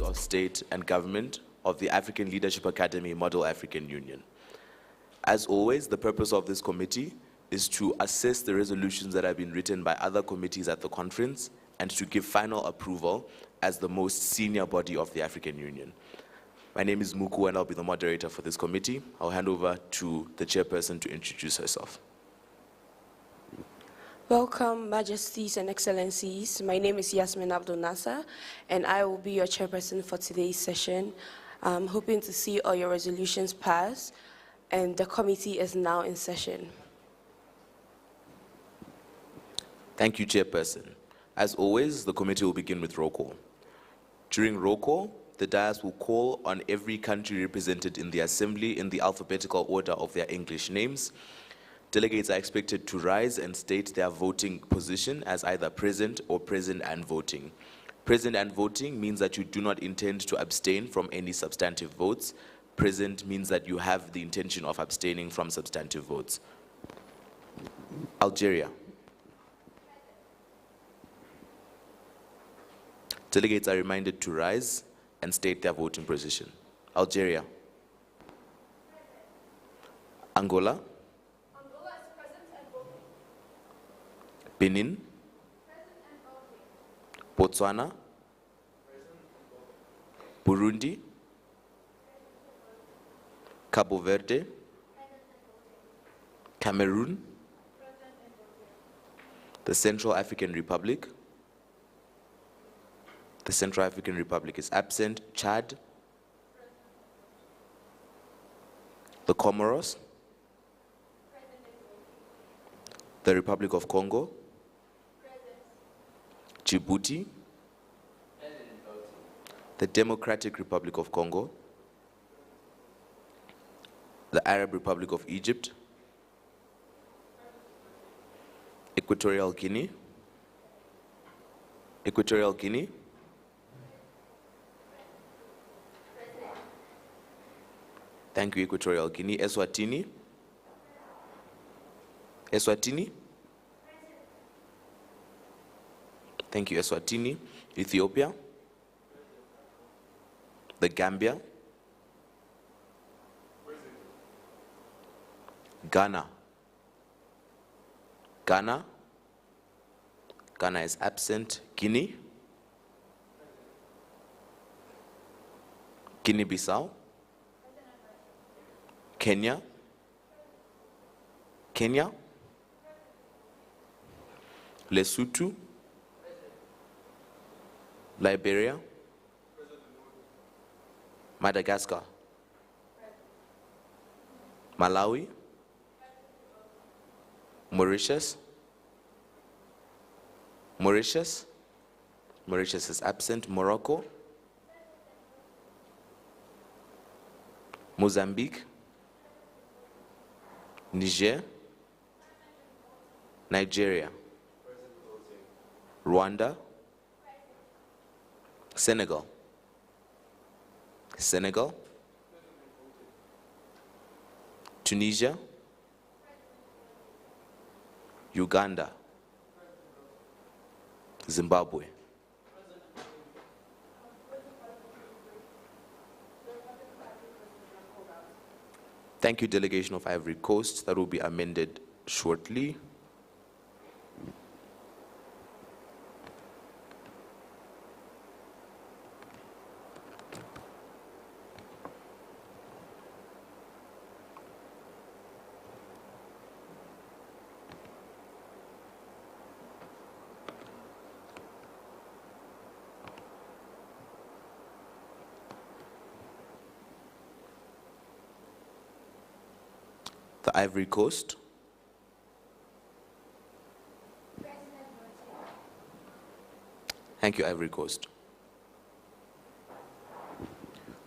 of State and Government of the African Leadership Academy, Model African Union. As always, the purpose of this committee is to assess the resolutions that have been written by other committees at the conference and to give final approval as the most senior body of the African Union. My name is Muku and I'll be the moderator for this committee. I'll hand over to the chairperson to introduce herself. Welcome, Majesties and Excellencies. My name is Yasmin Abdul Nasser, and I will be your chairperson for today's session. I'm hoping to see all your resolutions pass, and the committee is now in session. Thank you, chairperson. As always, the committee will begin with roll call. During roll call, the dais will call on every country represented in the assembly in the alphabetical order of their English names. Delegates are expected to rise and state their voting position as either present or present and voting. Present and voting means that you do not intend to abstain from any substantive votes. Present means that you have the intention of abstaining from substantive votes. Algeria. Delegates are reminded to rise and state their voting position. Algeria. Angola. Benin, Botswana, Burundi, Cabo Verde, Cameroon, the Central African Republic. The Central African Republic is absent. Chad, the Comoros, the Republic of Congo, Djibouti, the Democratic Republic of Congo, the Arab Republic of Egypt, Equatorial Guinea, Thank you, Equatorial Guinea. Eswatini, Thank you, Eswatini. Ethiopia, the Gambia, Ghana, Ghana is absent. Guinea, Guinea-Bissau, Kenya, Lesotho, Liberia, Madagascar, Malawi, Mauritius is absent. Morocco, Mozambique, Niger, Nigeria, Rwanda, Senegal, Tunisia, Uganda, Zimbabwe. Thank you, delegation of Ivory Coast. That will be amended shortly. The Ivory Coast. Thank you, Ivory Coast.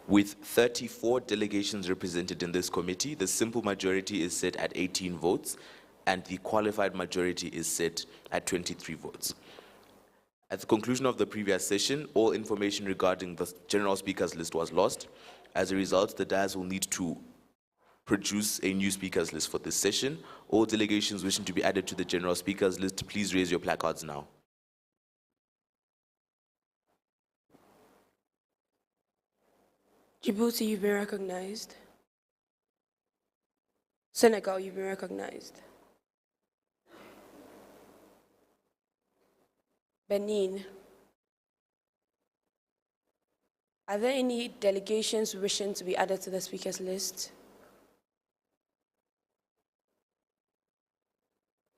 With 34 delegations represented in this committee, the simple majority is set at 18 votes, and the qualified majority is set at 23 votes. At the conclusion of the previous session, all information regarding the General Speakers list was lost. As a result, the dais will need to produce a new speakers list for this session. All delegations wishing to be added to the General Speakers list, please raise your placards now. Djibouti, you've been recognized. Senegal, you've been recognized. Benin. Are there any delegations wishing to be added to the speakers list?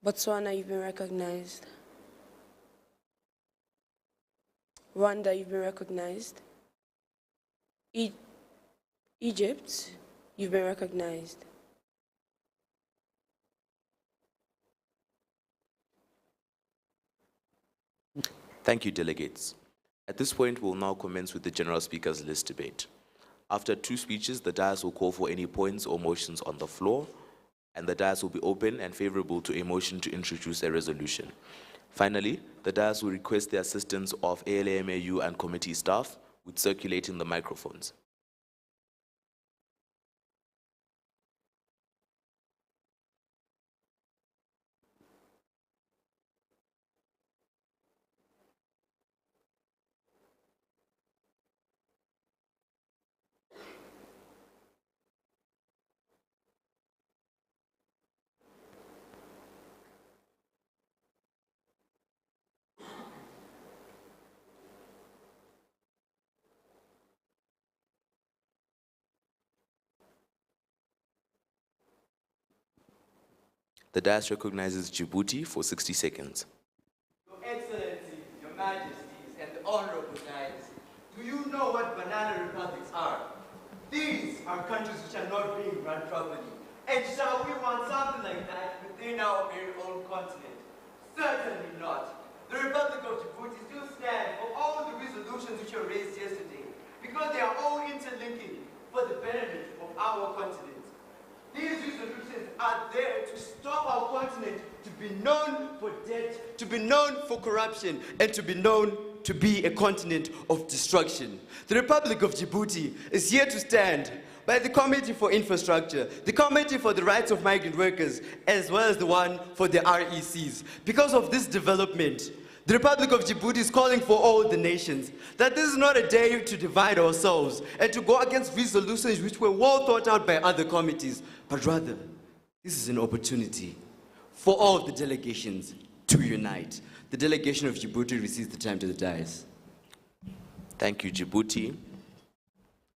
Botswana, you've been recognized. Rwanda, you've been recognized. Egypt, you've been recognized. Thank you, delegates. At this point, we'll now commence with the general speakers list debate. After 2 speeches, the dais will call for any points or motions on the floor, and the dais will be open and favorable to a motion to introduce a resolution. Finally, the dais will request the assistance of ALAMAU and committee staff with circulating the microphones. The dais recognizes Djibouti for 60 seconds. Your Excellencies, Your Majesties, and the Honorable Dais, do you know what banana republics are? These are countries which are not being run properly. And shall we want something like that within our very own continent? Certainly not. The Republic of Djibouti still stands for all the resolutions which were raised yesterday, because they are all interlinking for the benefit of our continent. These resolutions are there to stop our continent to be known for debt, to be known for corruption, and to be known to be a continent of destruction. The Republic of Djibouti is here to stand by the Committee for Infrastructure, the Committee for the Rights of Migrant Workers, as well as the one for the RECs. Because of this development, the Republic of Djibouti is calling for all the nations that this is not a day to divide ourselves and to go against resolutions which were well thought out by other committees, but rather, this is an opportunity for all of the delegations to unite. The delegation of Djibouti receives the time to the dais. Thank you, Djibouti.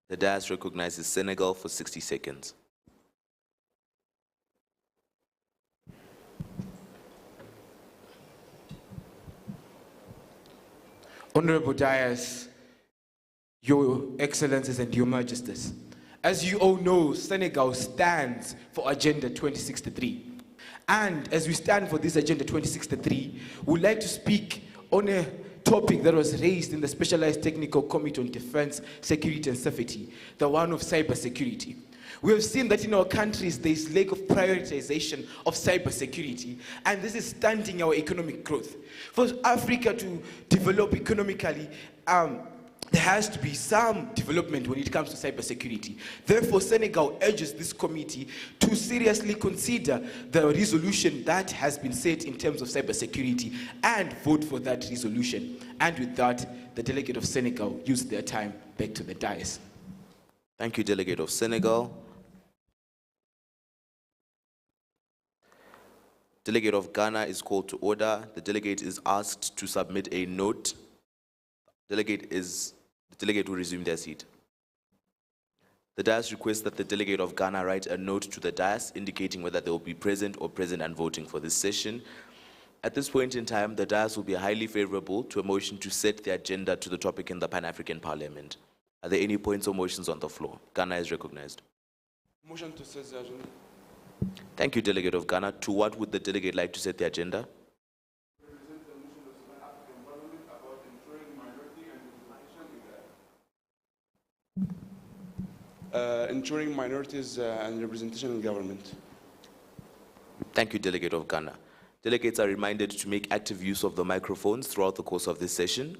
The dais recognizes Senegal for 60 seconds. Honorable Dais, Your Excellencies and Your Majesties, as you all know, Senegal stands for Agenda 2063. And as we stand for this Agenda 2063, we'd like to speak on a topic that was raised in the Specialized Technical Committee on Defense, Security and Safety, the one of cybersecurity. We have seen that in our countries there is lack of prioritization of cybersecurity, and this is stunting our economic growth. For Africa to develop economically, there has to be some development when it comes to cybersecurity. Therefore, Senegal urges this committee to seriously consider the resolution that has been set in terms of cybersecurity and vote for that resolution. And with that, the delegate of Senegal use their time back to the dais. Thank you, Delegate of Senegal. Delegate of Ghana is called to order. The delegate is asked to submit a note. The delegate will resume their seat. The dais requests that the delegate of Ghana write a note to the dais indicating whether they will be present or present and voting for this session. At this point in time, the dais will be highly favorable to a motion to set the agenda to the topic in the Pan-African Parliament. Are there any points or motions on the floor? Ghana is recognized. Motion to set the agenda. Thank you, Delegate of Ghana. To what would the delegate like to set the agenda? Ensuring minorities and representation in government. Thank you, Delegate of Ghana. Delegates are reminded to make active use of the microphones throughout the course of this session.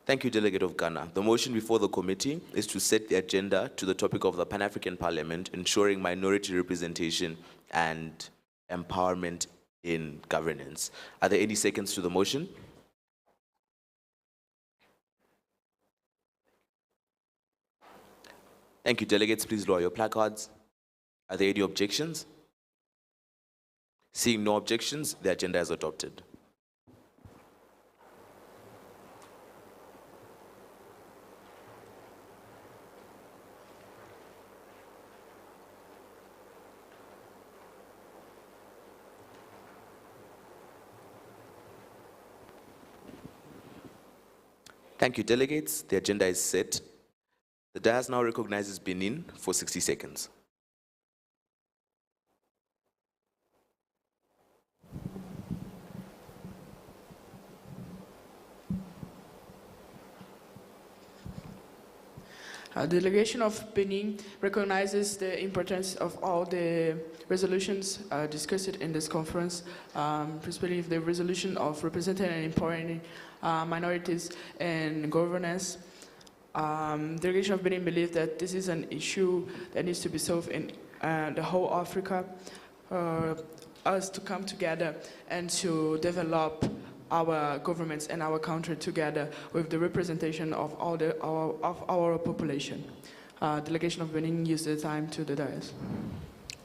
Thank you, Delegate of Ghana. The motion before the committee is to set the agenda to the topic of the Pan-African Parliament, ensuring minority representation and empowerment in governance. Are there any seconds to the motion? Thank you, delegates. Please lower your placards. Are there any objections? Seeing no objections, the agenda is adopted. Thank you, delegates. The agenda is set. The dais now recognizes Benin for 60 seconds. The delegation of Benin recognizes the importance of all the resolutions discussed in this conference, principally the resolution of representing and empowering minorities in governance. The delegation of Benin believes that this is an issue that needs to be solved in the whole Africa, us to come together and to develop our governments and our country together with the representation of all our population. Delegation of Benin use the time to the dais.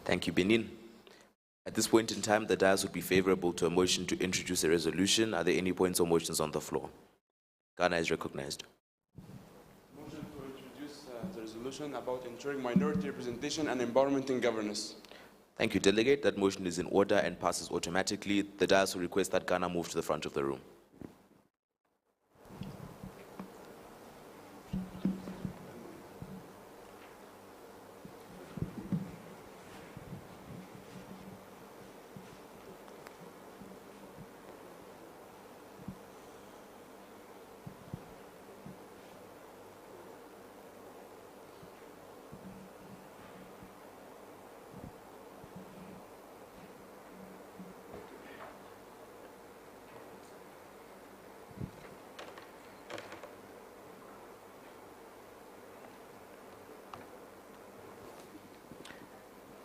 Thank you, Benin. At this point in time, the dais would be favorable to a motion to introduce a resolution. Are there any points or motions on the floor? Ghana is recognized. Motion to introduce the resolution about ensuring minority representation and empowerment in governance. Thank you, Delegate. That motion is in order and passes automatically. The dais will request that Ghana move to the front of the room.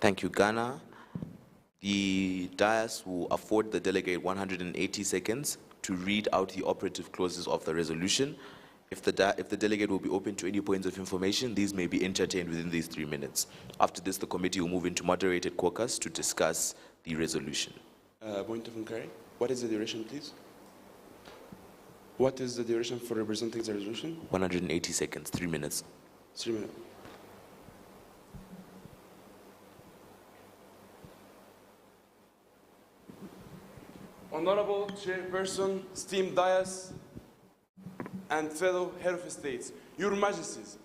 Thank you, Ghana. The dais will afford the delegate 180 seconds to read out the operative clauses of the resolution. If the delegate will be open to any points of information, these may be entertained within these 3 minutes. After this, the committee will move into moderated caucus to discuss the resolution. Point of inquiry. What is the duration, please? What is the duration for representing the resolution? 180 seconds, 3 minutes. 3 minutes. Honorable Chairperson, esteemed dais, and fellow head of states, Your Majesties,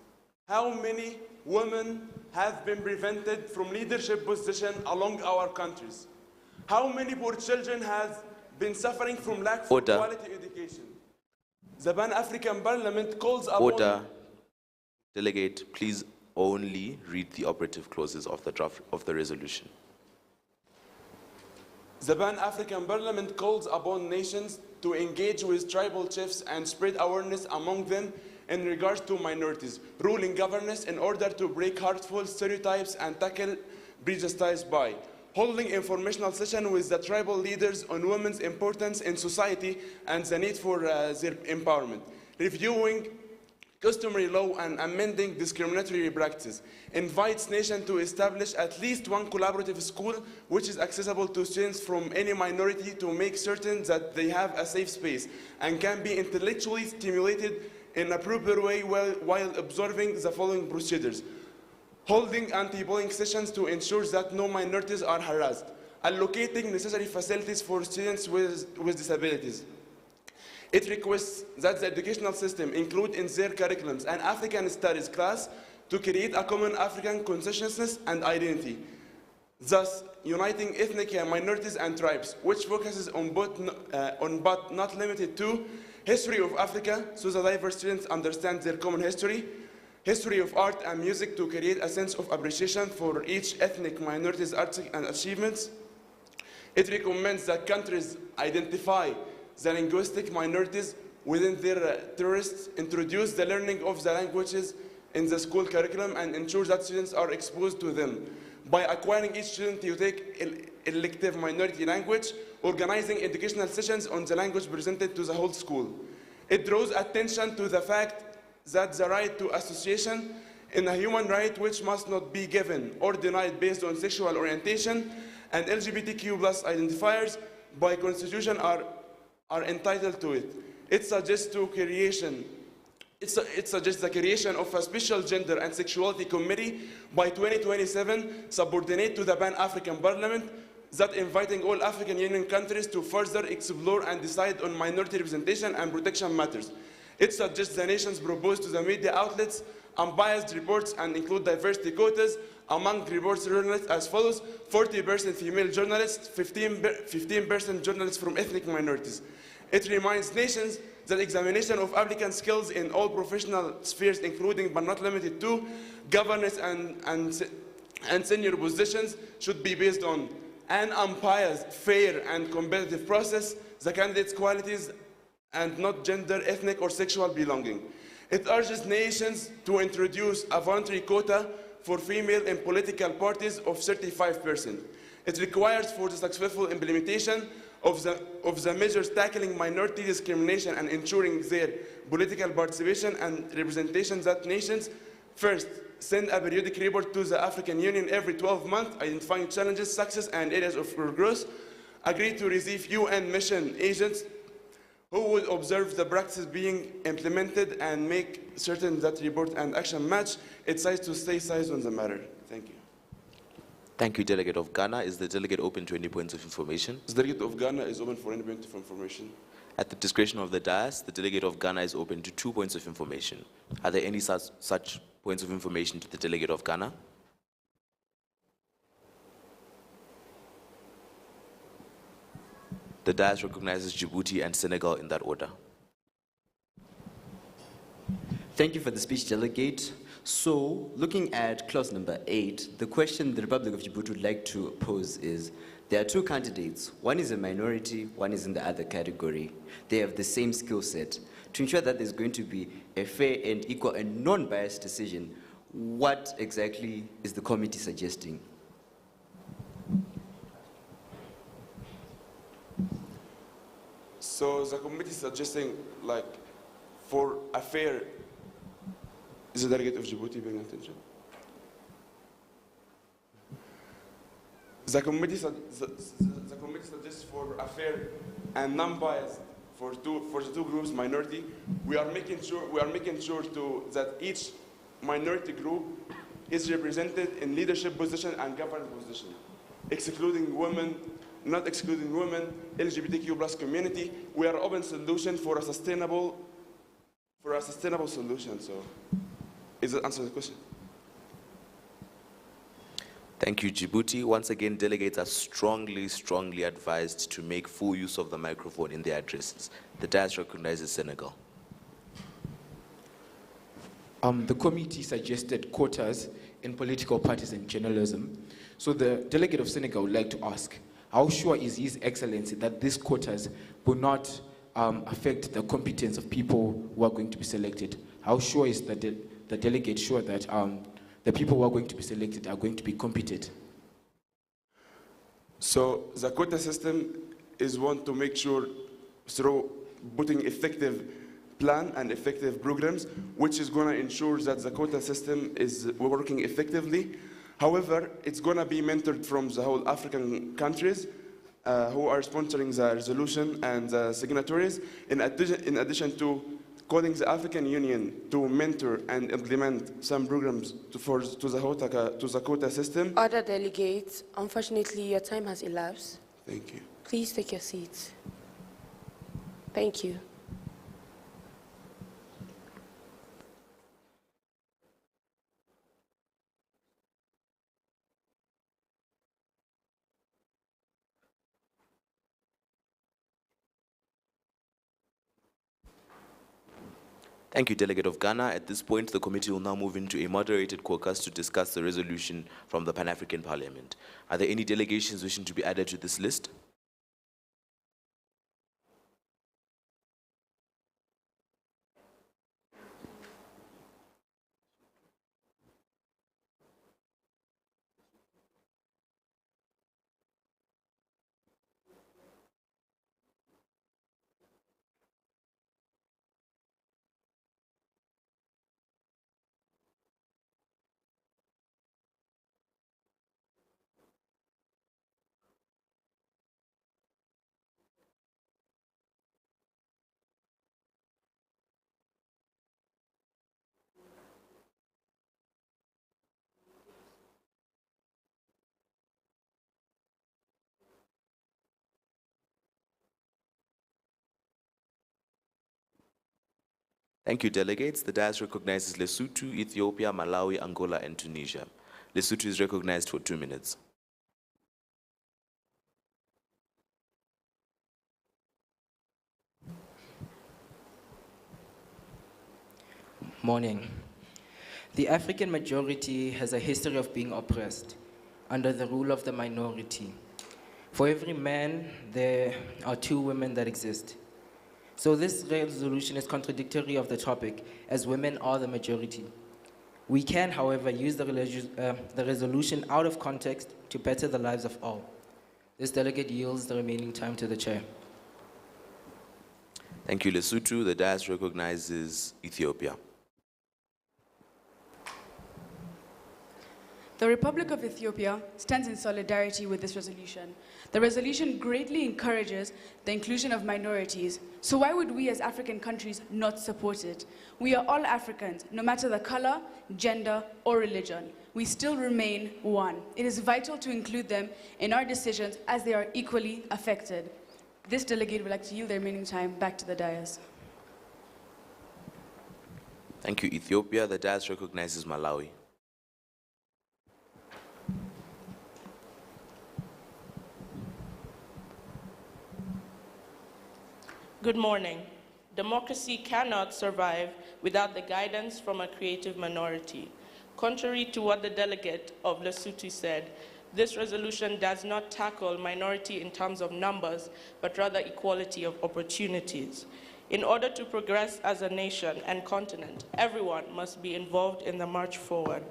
how many women have been prevented from leadership position along our countries? How many poor children have been suffering from lack of quality education? The Pan-African Parliament calls upon... Order. Delegate, please only read the operative clauses of the draft of the resolution. The Pan-African Parliament calls upon nations to engage with tribal chiefs and spread awareness among them in regards to minorities, ruling governance in order to break harmful stereotypes and tackle prejudice by holding informational sessions with the tribal leaders on women's importance in society and the need for their empowerment, reviewing customary law and amending discriminatory practices, invites nations to establish at least one collaborative school which is accessible to students from any minority to make certain that they have a safe space and can be intellectually stimulated in a proper way while observing the following procedures. Holding anti-bullying sessions to ensure that no minorities are harassed, allocating necessary facilities for students with disabilities. It requests that the educational system include in their curriculums an African studies class to create a common African consciousness and identity, thus uniting ethnic minorities and tribes, which focuses on but not limited to history of Africa, so that diverse students understand their common history, history of art and music to create a sense of appreciation for each ethnic minority's arts and achievements. It recommends that countries identify the linguistic minorities within their tourists, introduce the learning of the languages in the school curriculum, and ensure that students are exposed to them. By acquiring each student to take elective minority language, organizing educational sessions on the language presented to the whole school. It draws attention to the fact that the right to association is a human right which must not be given or denied based on sexual orientation, and LGBTQ plus identifiers by constitution are entitled to it. It suggests the creation of a special gender and sexuality committee by 2027, subordinate to the Pan-African Parliament, that inviting all African Union countries to further explore and decide on minority representation and protection matters. It suggests the nations propose to the media outlets unbiased reports and include diversity quotas among reports journalists as follows: 40% female journalists, 15% journalists from ethnic minorities. It reminds nations that examination of applicant skills in all professional spheres, including but not limited to governance and senior positions, should be based on an unbiased, fair, and competitive process, the candidate's qualities, and not gender, ethnic, or sexual belonging. It urges nations to introduce a voluntary quota for female in political parties of 35%. It requires for the successful implementation of the measures tackling minority discrimination and ensuring their political participation and representation that nations first send a periodic report to the African Union every 12 months, identifying challenges, success, and areas of growth, agree to receive UN mission agents who will observe the practices being implemented and make certain that report and action match its size to stay size on the matter. Thank you. Thank you, Delegate of Ghana. Is the delegate open to any points of information? The delegate of Ghana is open for any point of information. At the discretion of the dais, the delegate of Ghana is open to 2 points of information. Are there any such points of information to the delegate of Ghana? The dais recognizes Djibouti and Senegal in that order. Thank you for the speech, Delegate. So, looking at clause number 8, the question the Republic of Djibouti would like to pose is, there are two candidates. One is a minority, one is in the other category. They have the same skill set. To ensure that there's going to be a fair and equal and non-biased decision, what exactly is the committee suggesting? So the committee is suggesting, like, for a fair, is the delegate of Djibouti paying attention? The committee suggests for a fair and non-biased for the two groups, minority. We are making sure that each minority group is represented in leadership position and governance position, excluding women, not excluding women, LGBTQ plus community. We are open solution for a sustainable solution. So, is that answer the question? Thank you, Djibouti. Once again, delegates are strongly advised to make full use of the microphone in their addresses. The dais recognizes Senegal. The committee suggested quotas in political parties and journalism. So the delegate of Senegal would like to ask, how sure is His Excellency that these quotas will not affect the competence of people who are going to be selected? How sure is the delegate sure that the people who are going to be selected are going to be competent? So the quota system is one to make sure through putting effective plan and effective programs, which is going to ensure that the quota system is working effectively. However, it's going to be mentored from the whole African countries who are sponsoring the resolution and the signatories, in addition to calling the African Union to mentor and implement some programs to the quota system. Other delegates, unfortunately, your time has elapsed. Thank you. Please take your seats. Thank you. Thank you, Delegate of Ghana. At this point, the committee will now move into a moderated caucus to discuss the resolution from the Pan-African Parliament. Are there any delegations wishing to be added to this list? Thank you, delegates. The dais recognizes Lesotho, Ethiopia, Malawi, Angola, and Tunisia. Lesotho is recognized for 2 minutes. Morning. The African majority has a history of being oppressed under the rule of the minority. For every man, there are 2 women that exist. So this resolution is contradictory of the topic, as women are the majority. We can, however, use the resolution out of context to better the lives of all. This delegate yields the remaining time to the chair. Thank you, Lesotho. The dais recognizes Ethiopia. The Republic of Ethiopia stands in solidarity with this resolution. The resolution greatly encourages the inclusion of minorities, so why would we as African countries not support it? We are all Africans, no matter the color, gender, or religion. We still remain one. It is vital to include them in our decisions as they are equally affected. This delegate would like to yield their remaining time back to the dais. Thank you, Ethiopia. The dais recognizes Malawi. Good morning. Democracy cannot survive without the guidance from a creative minority. Contrary to what the delegate of Lesotho said, this resolution does not tackle minority in terms of numbers, but rather equality of opportunities. In order to progress as a nation and continent, everyone must be involved in the march forward.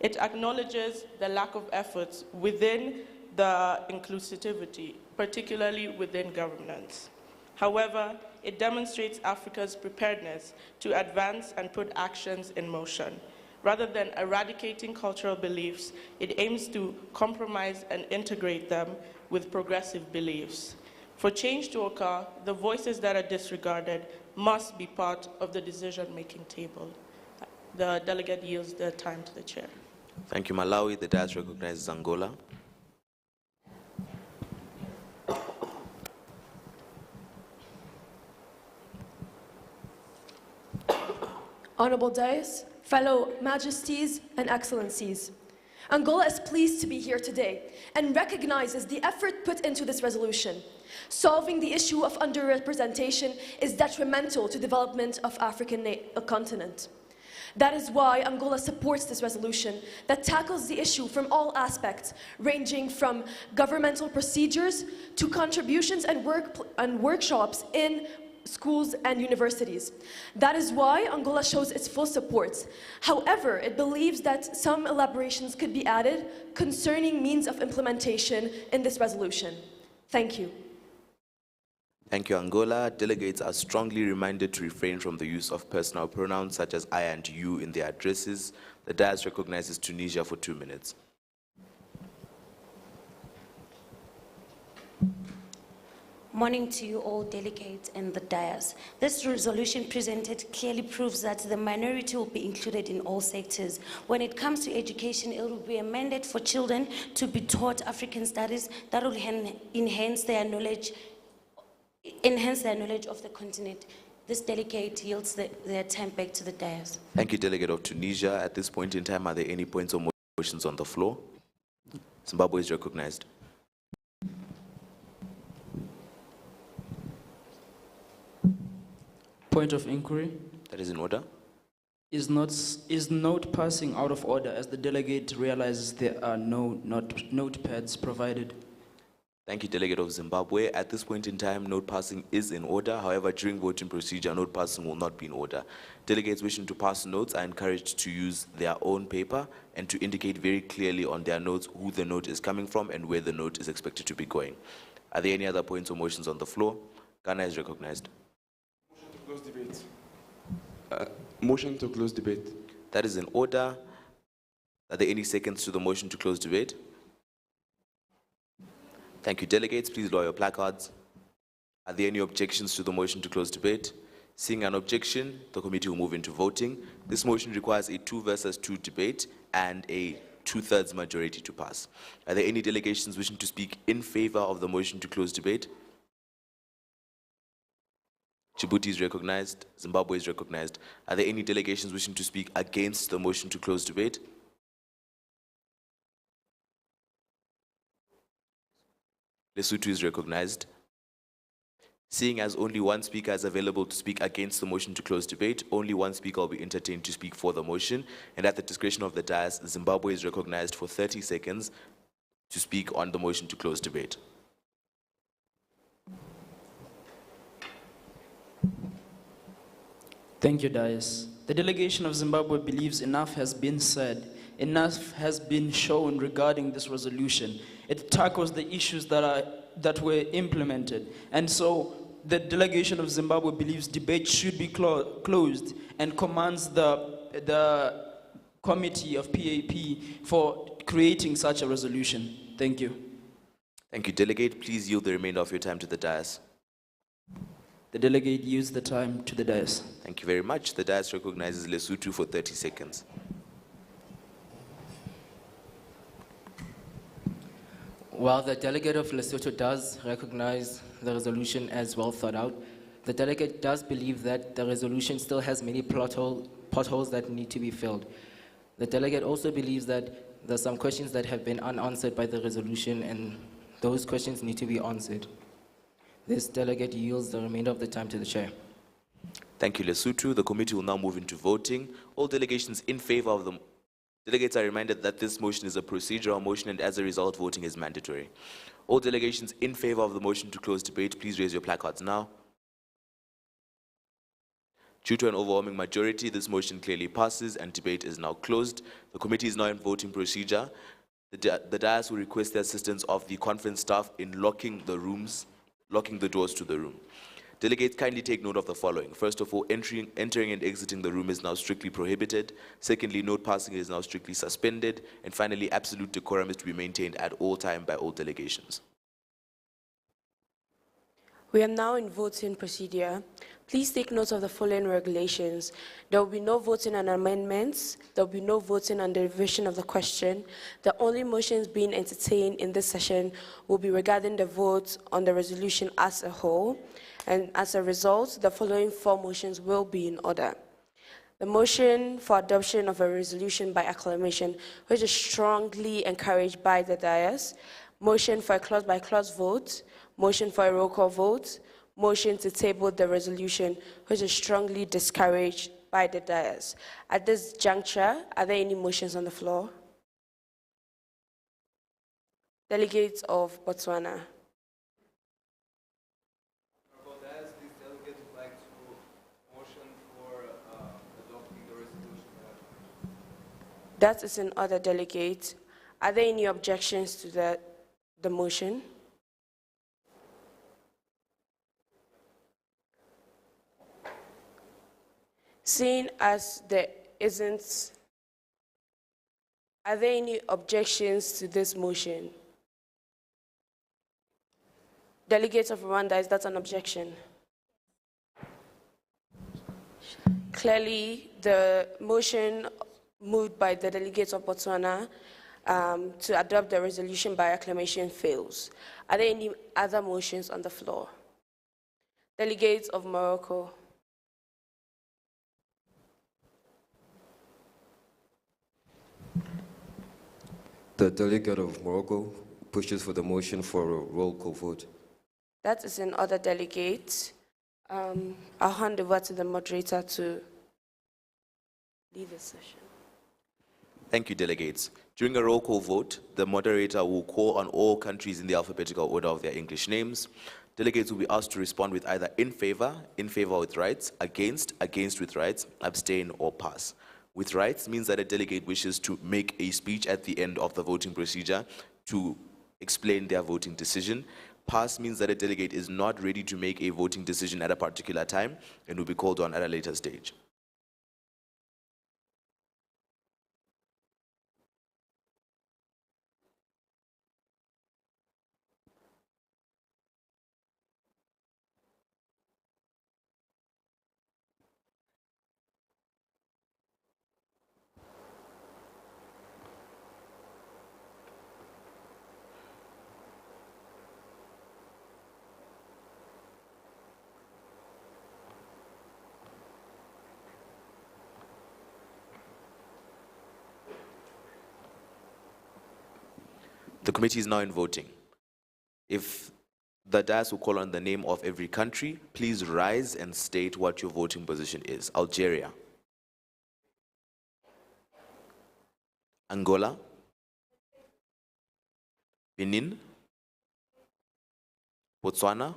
It acknowledges the lack of efforts within the inclusivity, particularly within governance. However, it demonstrates Africa's preparedness to advance and put actions in motion. Rather than eradicating cultural beliefs, it aims to compromise and integrate them with progressive beliefs. For change to occur, the voices that are disregarded must be part of the decision-making table. The delegate yields the time to the chair. Thank you, Malawi. The dais recognizes Angola. Honorable Dais, fellow majesties and excellencies, Angola is pleased to be here today and recognizes the effort put into this resolution. Solving the issue of underrepresentation is detrimental to development of African continent. That is why Angola supports this resolution that tackles the issue from all aspects, ranging from governmental procedures to contributions and workshops in schools and universities. That is why Angola shows its full support. However, it believes that some elaborations could be added concerning means of implementation in this resolution. Thank you. Thank you, Angola. Delegates are strongly reminded to refrain from the use of personal pronouns such as I and you in their addresses. The dais recognizes Tunisia for 2 minutes. Morning to you all delegates and the dais. This resolution presented clearly proves that the minority will be included in all sectors. When it comes to education, it will be a mandate for children to be taught African studies that will enhance their knowledge of the continent. This delegate yields their time back to the dais. Thank you, Delegate of Tunisia. At this point in time, are there any points or motions on the floor? Zimbabwe is recognized. Point of inquiry. That is in order. Is note passing out of order as the delegate realizes there are no notepads provided? Thank you, Delegate of Zimbabwe. At this point in time, note passing is in order. However, during voting procedure, note passing will not be in order. Delegates wishing to pass notes are encouraged to use their own paper and to indicate very clearly on their notes who the note is coming from and where the note is expected to be going. Are there any other points or motions on the floor? Ghana is recognized. Close debate. Motion to close debate. That is in order. Are there any seconds to the motion to close debate? Thank you, delegates. Please lower your placards. Are there any objections to the motion to close debate? Seeing an objection, the committee will move into voting. This motion requires a 2 versus 2 debate and a 2/3 majority to pass. Are there any delegations wishing to speak in favor of the motion to close debate? Djibouti is recognized. Zimbabwe is recognized. Are there any delegations wishing to speak against the motion to close debate? Lesotho is recognized. Seeing as only one speaker is available to speak against the motion to close debate, only one speaker will be entertained to speak for the motion, and at the discretion of the dais, Zimbabwe is recognized for 30 seconds to speak on the motion to close debate. Thank you, Dias. The delegation of Zimbabwe believes enough has been said, enough has been shown regarding this resolution. It tackles the issues that were implemented. And so the delegation of Zimbabwe believes debate should be closed and commands the committee of PAP for creating such a resolution. Thank you. Thank you, Delegate. Please yield the remainder of your time to the dais. The delegate yields the time to the dais. Thank you very much. The dais recognizes Lesotho for 30 seconds. While the delegate of Lesotho does recognize the resolution as well thought out, the delegate does believe that the resolution still has many potholes that need to be filled. The delegate also believes that there are some questions that have been unanswered by the resolution, and those questions need to be answered. This delegate yields the remainder of the time to the chair. Thank you, Lesotho. The committee will now move into voting. All delegations in favor of the delegates are reminded that this motion is a procedural motion, and as a result, voting is mandatory. All delegations in favor of the motion to close debate, please raise your placards now. Due to an overwhelming majority, this motion clearly passes and debate is now closed. The committee is now in voting procedure. The dais will request the assistance of the conference staff in locking the doors to the room. Delegates, kindly take note of the following. First of all, entering and exiting the room is now strictly prohibited. Secondly, note passing is now strictly suspended. And finally, absolute decorum is to be maintained at all time by all delegations. We are now in voting procedure. Please take note of the following regulations. There will be no voting on amendments. There will be no voting on the revision of the question. The only motions being entertained in this session will be regarding the vote on the resolution as a whole. And as a result, the following 4 motions will be in order. The motion for adoption of a resolution by acclamation, which is strongly encouraged by the dais. Motion for a clause-by-clause vote. Motion for a roll call vote. Motion to table the resolution, which is strongly discouraged by the dais. At this juncture, are there any motions on the floor? Delegates of Botswana. That is in order, delegate. Are there any objections to the motion? Seeing as there isn't, are there any objections to this motion? Delegates of Rwanda, is that an objection? Clearly, the motion moved by the delegates of Botswana to adopt the resolution by acclamation fails. Are there any other motions on the floor? Delegates of Morocco. The delegate of Morocco pushes for the motion for a roll call vote. That is in order, delegate. I'll hand over to the moderator to lead the session. Thank you, delegates. During a roll call vote, the moderator will call on all countries in the alphabetical order of their English names. Delegates will be asked to respond with either in favor with rights, against with rights, abstain, or pass. With rights means that a delegate wishes to make a speech at the end of the voting procedure to explain their voting decision. Pass means that a delegate is not ready to make a voting decision at a particular time and will be called on at a later stage. The committee is now in voting. If the dais will call on the name of every country, please rise and state what your voting position is. Algeria. Angola. Benin. Botswana.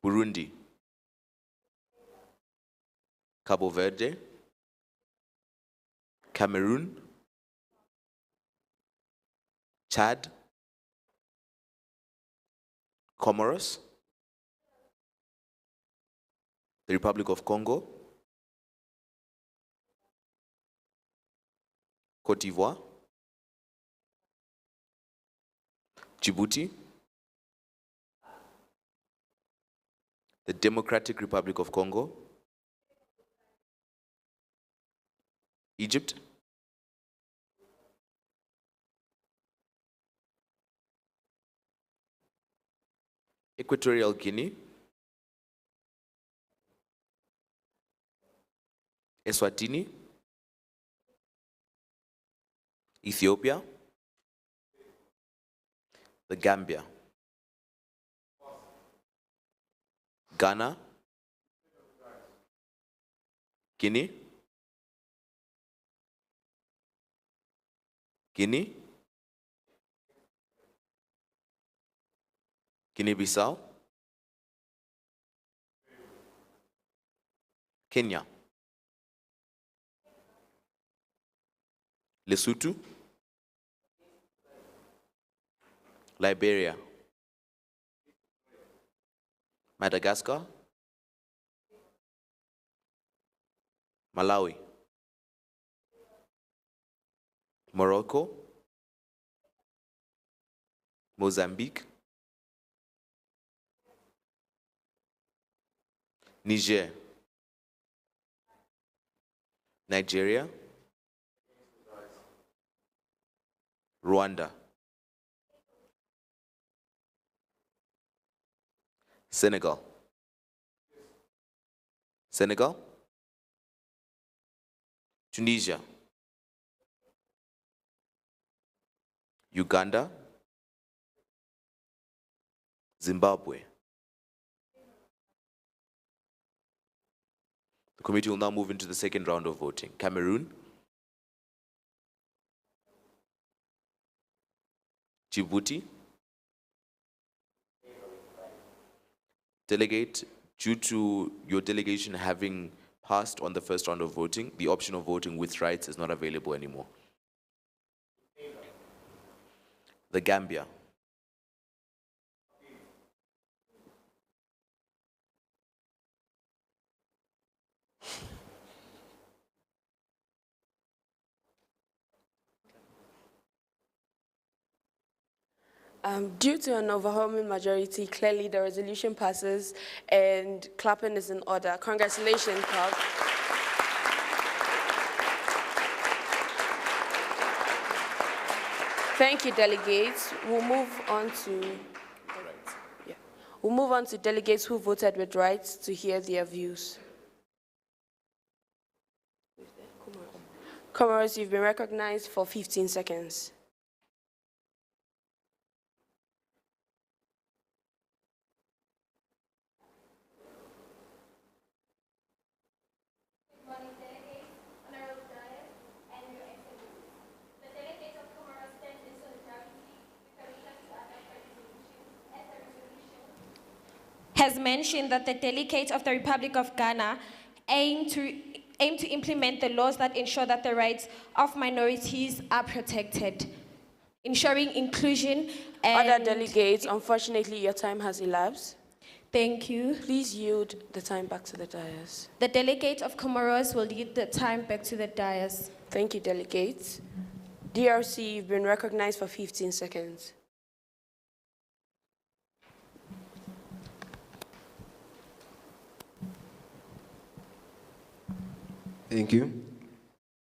Burundi. Cabo Verde. Cameroon. Chad. Comoros. The Republic of Congo. Côte d'Ivoire. Djibouti. The Democratic Republic of Congo. Egypt. Equatorial Guinea. Eswatini. Ethiopia. The Gambia. Ghana. Guinea. Guinea. Guinea-Bissau. Kenya. Lesotho. Liberia. Madagascar. Malawi. Morocco. Mozambique. Niger. Nigeria. Rwanda. Senegal. Senegal. Tunisia. Uganda. Zimbabwe. The committee will now move into the second round of voting. Cameroon. Djibouti. Delegate, due to your delegation having passed on the first round of voting, the option of voting with rights is not available anymore. The Gambia. Due to an overwhelming majority, clearly the resolution passes and clapping is in order. Congratulations, Clark. Thank you, delegates. We'll move on to delegates who voted with rights to hear their views. Comoros, you've been recognized for 15 seconds. Has mentioned that the delegates of the Republic of Ghana aim to implement the laws that ensure that the rights of minorities are protected, ensuring inclusion and... Other delegates, unfortunately, your time has elapsed. Thank you. Please yield the time back to the dais. The delegate of Comoros will yield the time back to the dais. Thank you, delegates. DRC, you've been recognized for 15 seconds. Thank you.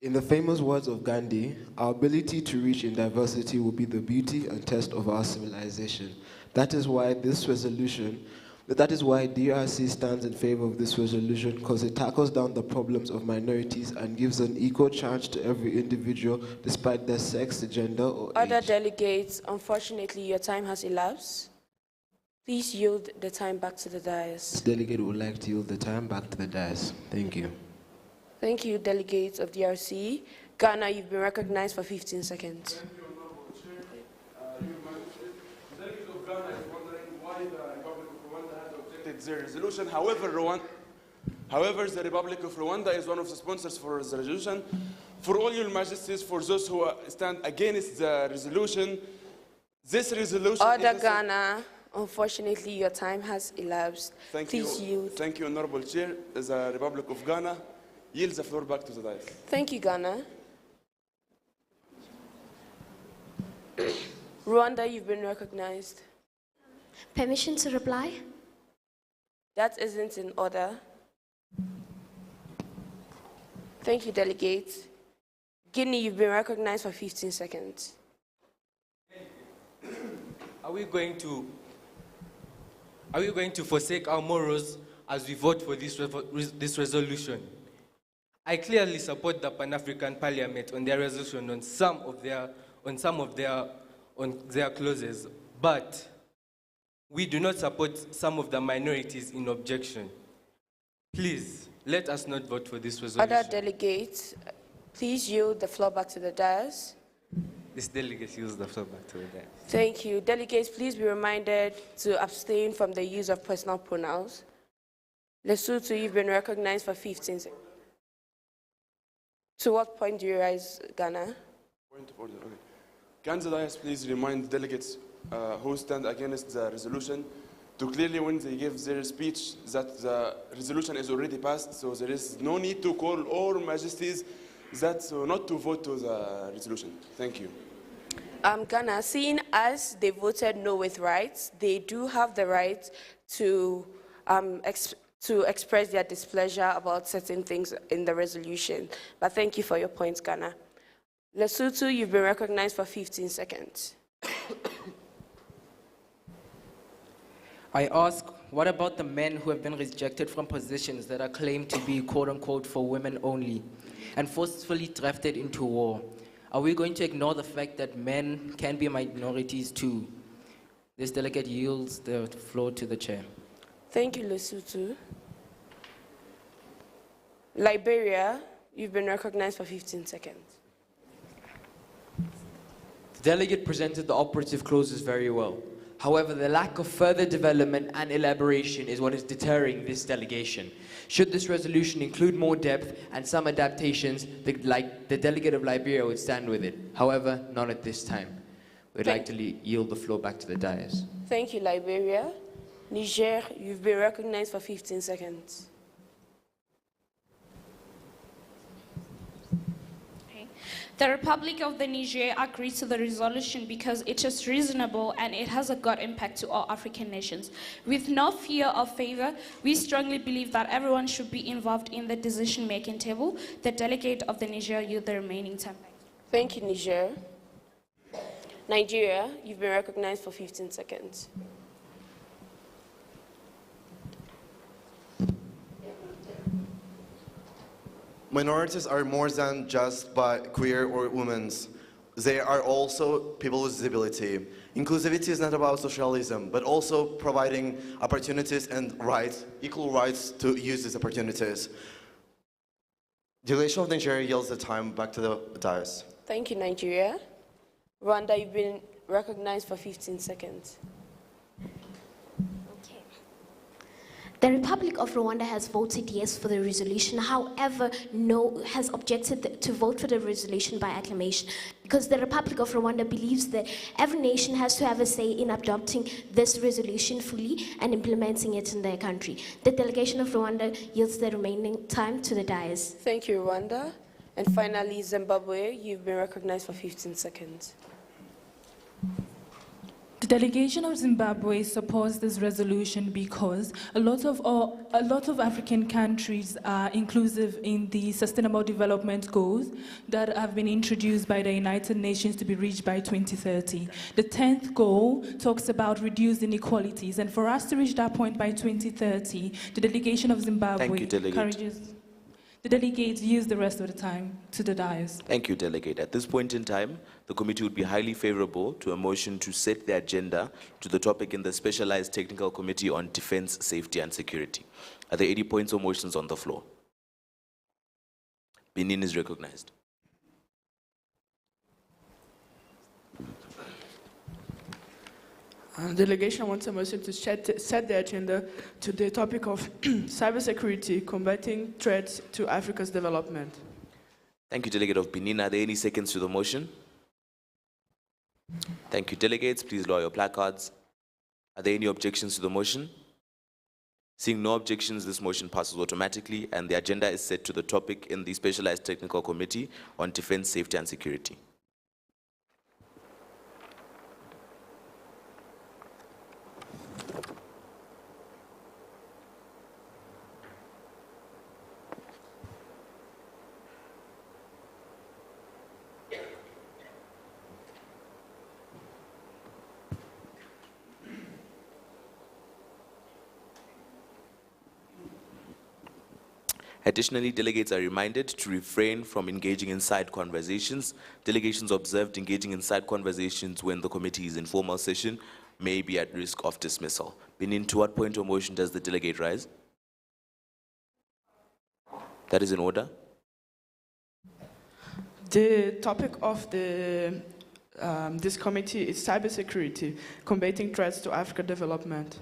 In the famous words of Gandhi, our ability to reach in diversity will be the beauty and test of our civilization. That is why this resolution That is why DRC stands in favor of this resolution, because it tackles down the problems of minorities and gives an equal chance to every individual, despite their sex, gender, or Other age. delegates, unfortunately, your time has elapsed. Please yield the time back to the dais. This delegate would like to yield the time back to the dais. Thank you. Thank you, delegates of DRC. Ghana, you've been recognized for 15 seconds. Thank you, Honorable Chair. Your Majesty, the delegate of Ghana is wondering why the Republic of Rwanda has objected to the resolution. However, the Republic of Rwanda is one of the sponsors for the resolution. For all your majesties, for those who stand against the resolution, this resolution Order, is Ghana. Unfortunately, your time has elapsed. Please yield. Thank you, Honorable Chair. The Republic of Ghana yields the floor back to the dais. Thank you, Ghana. Rwanda, you've been recognized. Permission to reply? That isn't in order. Thank you, delegates. Guinea, you've been recognized for 15 seconds. Are we going to forsake our morals as we vote for this resolution? I clearly support the Pan-African Parliament on their resolution on some of their clauses, but we do not support some of the minorities in objection. Please, let us not vote for this resolution. Other delegates, please yield the floor back to the dais. This delegate yields the floor back to the dais. Thank you. Delegates, please be reminded to abstain from the use of personal pronouns. Lesotho, you've been recognized for 15 seconds. To what point do you rise, Ghana? Point of order, okay. Can the dais please remind delegates who stand against the resolution to clearly, when they give their speech, that the resolution is already passed, so there is no need to call all majesties that not to vote to the resolution. Thank you. Ghana, seeing as they voted no with rights, they do have the right to express their displeasure about certain things in the resolution. But thank you for your points, Ghana. Lesotho, you've been recognized for 15 seconds. I ask, what about the men who have been rejected from positions that are claimed to be quote-unquote for women only and forcefully drafted into war? Are we going to ignore the fact that men can be minorities too? This delegate yields the floor to the chair. Thank you, Lesotho. Liberia, you've been recognized for 15 seconds. The delegate presented the operative clauses very well. However, the lack of further development and elaboration is what is deterring this delegation. Should this resolution include more depth and some adaptations, the delegate of Liberia would stand with it. However, not at this time. We'd like to yield the floor back to the dais. Thank you, Liberia. Niger, you've been recognized for 15 seconds. The Republic of the Niger agreed to the resolution because it is reasonable and it has a good impact to all African nations. With no fear or favor, we strongly believe that everyone should be involved in the decision-making table. The delegate of the Niger yield the remaining time. Thank you, Niger. Nigeria, you've been recognized for 15 seconds. Minorities are more than just queer or women. They are also people with disability. Inclusivity is not about socialism, but also providing opportunities and rights, equal rights to use these opportunities. Delegation of Nigeria yields the time back to the dais. Thank you, Nigeria. Rwanda, you've been recognized for 15 seconds. The Republic of Rwanda has voted yes for the resolution, however, no has objected to vote for the resolution by acclamation, because the Republic of Rwanda believes that every nation has to have a say in adopting this resolution fully and implementing it in their country. The delegation of Rwanda yields the remaining time to the dais. Thank you, Rwanda. And finally, Zimbabwe, you've been recognized for 15 seconds. The The delegation of Zimbabwe supports this resolution because a lot of African countries are inclusive in the Sustainable Development Goals that have been introduced by the United Nations to be reached by 2030. The 10th goal talks about reduced inequalities, and for us to reach that point by 2030, the delegation of Zimbabwe Thank you, Delegate. encourages the delegates use the rest of the time to the dais. Thank you, Delegate. At this point in time, the committee would be highly favorable to a motion to set the agenda to the topic in the Specialized Technical Committee on Defense, Safety and Security. Are there any points or motions on the floor? Benin is recognized. Delegation wants a motion to set the agenda to the topic of cybersecurity, combating threats to Africa's development. Thank you, Delegate of Benin. Are there any seconds to the motion? Thank you, Delegates. Please lower your placards. Are there any objections to the motion? Seeing no objections, this motion passes automatically, and the agenda is set to the topic in the Specialized Technical Committee on Defense, Safety and Security. Additionally, delegates are reminded to refrain from engaging in side conversations. Delegations observed engaging in side conversations when the committee is in formal session may be at risk of dismissal. Benin, to what point or motion does the delegate rise? That is in order. The topic of this committee is cybersecurity, combating threats to African development,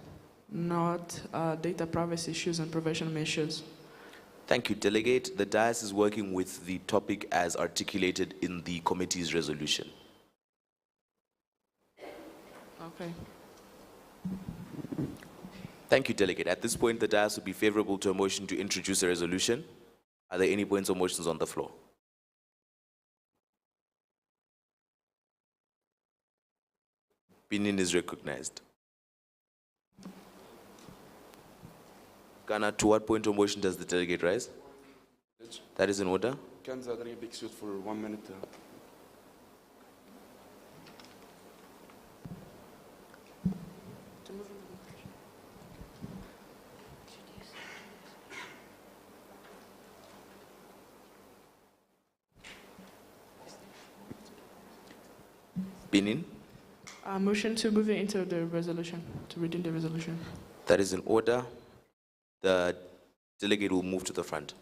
not data privacy issues and prevention measures. Thank you, Delegate. The dais is working with the topic as articulated in the committee's resolution. Okay. Thank you, Delegate. At this point, the dais would be favorable to a motion to introduce a resolution. Are there any points or motions on the floor? Benin is recognized. Ghana, to what point or motion does the delegate rise? That is in order. Can the delegate be excused for 1 minute? Benin? Motion to move it into the resolution, to read in the resolution. That is in order. The delegate will move to the front.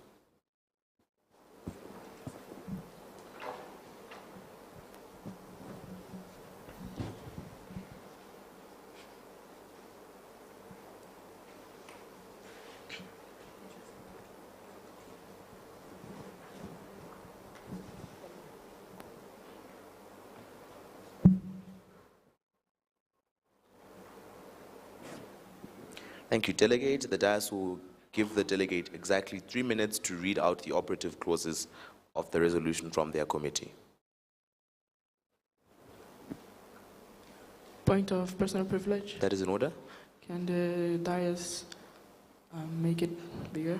Thank you, Delegate. The dais will give the delegate exactly 3 minutes to read out the operative clauses of the resolution from their committee. Point of personal privilege. That is in order. Can the dais make it bigger?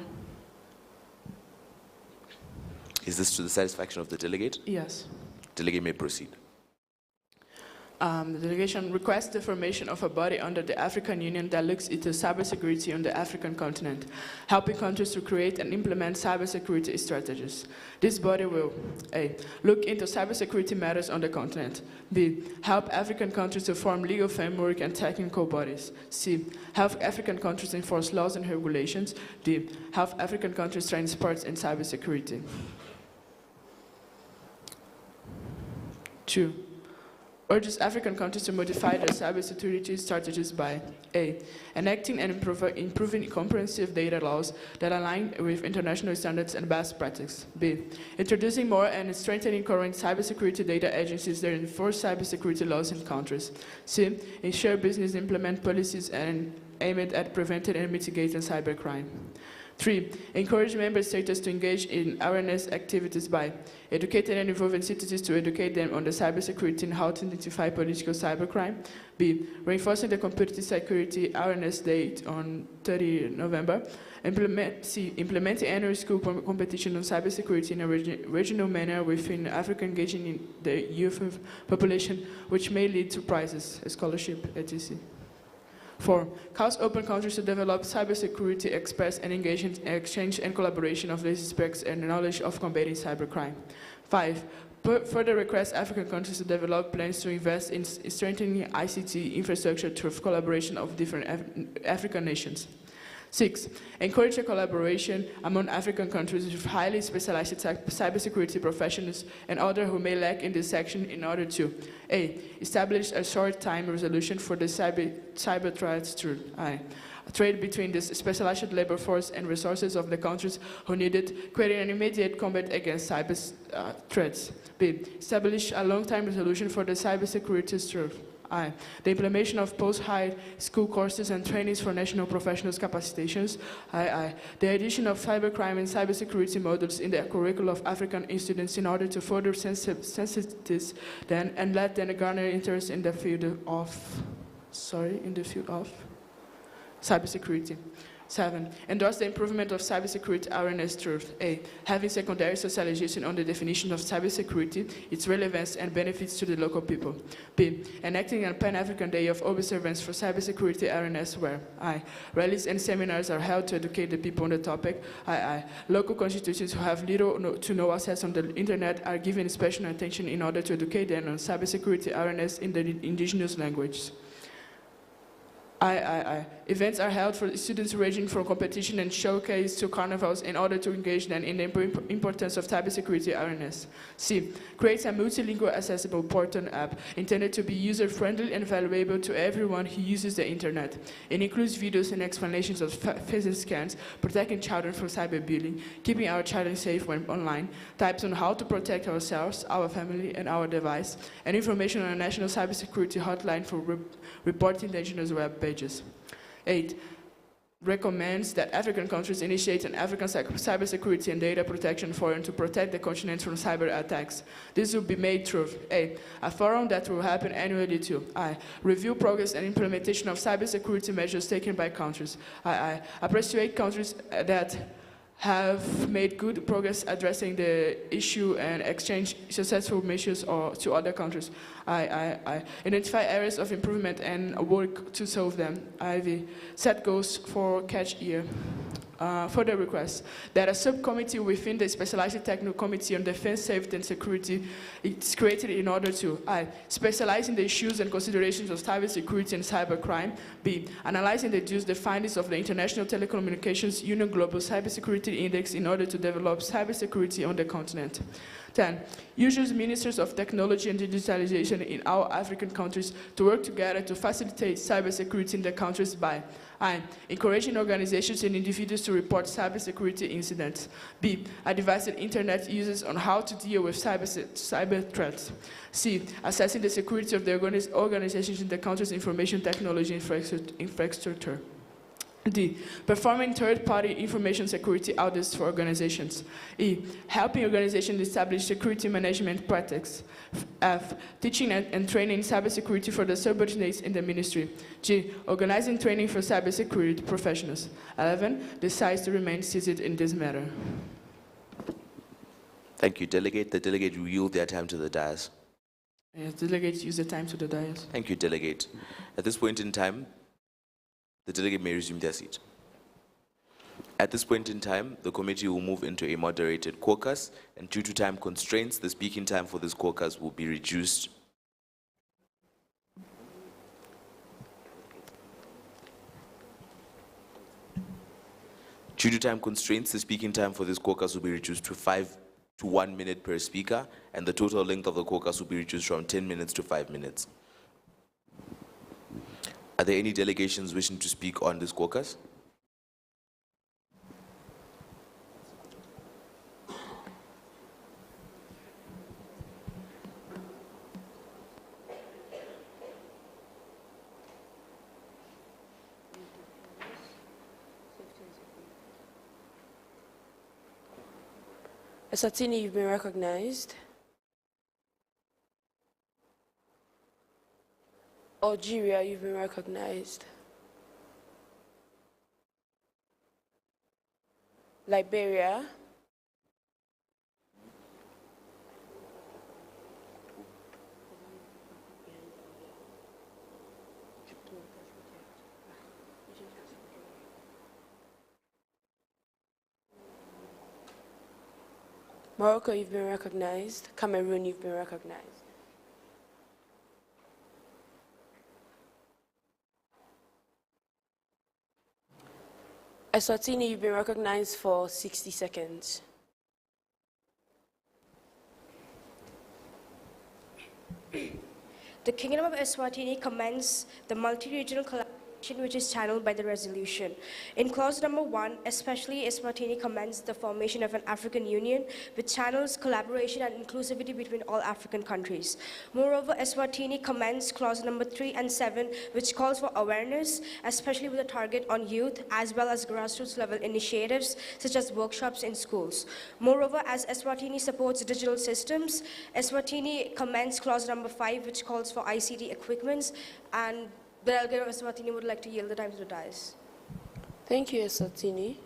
Is this to the satisfaction of the delegate? Yes. Delegate may proceed. The delegation requests the formation of a body under the African Union that looks into cybersecurity on the African continent, helping countries to create and implement cybersecurity strategies. This body will A. Look into cybersecurity matters on the continent. B. Help African countries to form legal framework and technical bodies. C. Help African countries enforce laws and regulations. D. Help African countries train experts in cybersecurity. 2. Urges African countries to modify their cybersecurity strategies by A. Enacting and improving comprehensive data laws that align with international standards and best practice. B. Introducing more and strengthening current cybersecurity data agencies that enforce cybersecurity laws in countries. C. Ensure business implement policies and aimed at preventing and mitigating cybercrime. 3, encourage member states to engage in awareness activities by educating and involving citizens to educate them on the cybersecurity and how to identify political cybercrime. B, reinforcing the Competitive Security Awareness Day on 30 November. Implementing annual school competition on cybersecurity in a regional manner within Africa, engaging in the youth population, which may lead to prizes, a scholarship, etc. 4, cause open countries to develop cybersecurity experts and engage in exchange and collaboration of these experts and knowledge of combating cybercrime. 5, further request African countries to develop plans to invest in strengthening ICT infrastructure through collaboration of different African nations. 6, encourage a collaboration among African countries with highly specialized cybersecurity professionals and others who may lack in this section in order to A, establish a short-time resolution for the cyber threats through trade between the specialized labor force and resources of the countries who need it, creating an immediate combat against cyber threats. B, establish a long-time resolution for the cybersecurity threat. The implementation of post-high school courses and trainings for national professionals capacitations. The addition of cybercrime and cybersecurity modules in the curriculum of African students in order to further sensitize them and let them garner interest in the field of cybersecurity. 7, endorse the improvement of cybersecurity awareness through A, having secondary socialization on the definition of cybersecurity, its relevance and benefits to the local people. B, enacting a Pan-African Day of Observance for cybersecurity awareness where rallies and seminars are held to educate the people on the topic. Local constituents who have little to no access on the internet are given special attention in order to educate them on cybersecurity awareness in the indigenous languages. Events are held for students ranging from competition and showcase to carnivals in order to engage them in the importance of cybersecurity awareness. C, creates a multilingual accessible portal app intended to be user-friendly and valuable to everyone who uses the internet. It includes videos and explanations of phishing scans, protecting children from cyberbullying, keeping our children safe when online, types on how to protect ourselves, our family, and our device, and information on a national cybersecurity hotline for reporting dangerous web pages. 8, recommends that African countries initiate an African cybersecurity and data protection forum to protect the continent from cyber attacks. This will be made through A, forum that will happen annually to review progress and implementation of cybersecurity measures taken by countries. Appreciate countries that have made good progress addressing the issue and exchange successful measures to other countries. Identify areas of improvement and work to solve them. Set goals for catch year. Further request that a subcommittee within the Specialized Technical Committee on Defense, Safety and Security is created in order to specialize in the issues and considerations of cybersecurity and cybercrime. B, analyze and deduce the findings of the International Telecommunications Union Global Cybersecurity Index in order to develop cybersecurity on the continent. 10, uses ministers of technology and digitalization in our African countries to work together to facilitate cybersecurity in the countries by encouraging organizations and individuals to report cybersecurity incidents. B, advising internet users on how to deal with cyber threats. C, assessing the security of the organizations in the country's information technology infrastructure. D, performing third-party information security audits for organizations. E, helping organizations establish security management practices. F, teaching and training cybersecurity for the subordinates in the ministry. G, organizing training for cybersecurity professionals. 11, decides to remain seated in this matter. Thank you, Delegate. The Delegate will yield their time to the dais. Yes, delegates use the time to the dais. Thank you, Delegate. At this point in time, the delegate may resume their seat. At this point in time, the committee will move into a moderated caucus, and due to time constraints, the speaking time for this caucus will be reduced. Due to time constraints, the speaking time for this caucus will be reduced to 5 to 1 minute per speaker, and the total length of the caucus will be reduced from 10 minutes to 5 minutes. Are there any delegations wishing to speak on this caucus? Eswatini, you've been recognized. Algeria, you've been recognized. Liberia. Morocco, you've been recognized. Cameroon, you've been recognized. Eswatini, you've been recognized for 60 seconds. The Kingdom of Eswatini commends the multi-regional collaboration which is channeled by the resolution. In clause number 1, especially Eswatini commends the formation of an African Union which channels collaboration and inclusivity between all African countries. Moreover, Eswatini commends clause number 3 and 7 which calls for awareness, especially with a target on youth as well as grassroots level initiatives such as workshops in schools. Moreover, as Eswatini supports digital systems, Eswatini commends clause number 5 which calls for ICT equipments, and the delegate of Eswatini would like to yield the time to the dais. Thank you, Eswatini.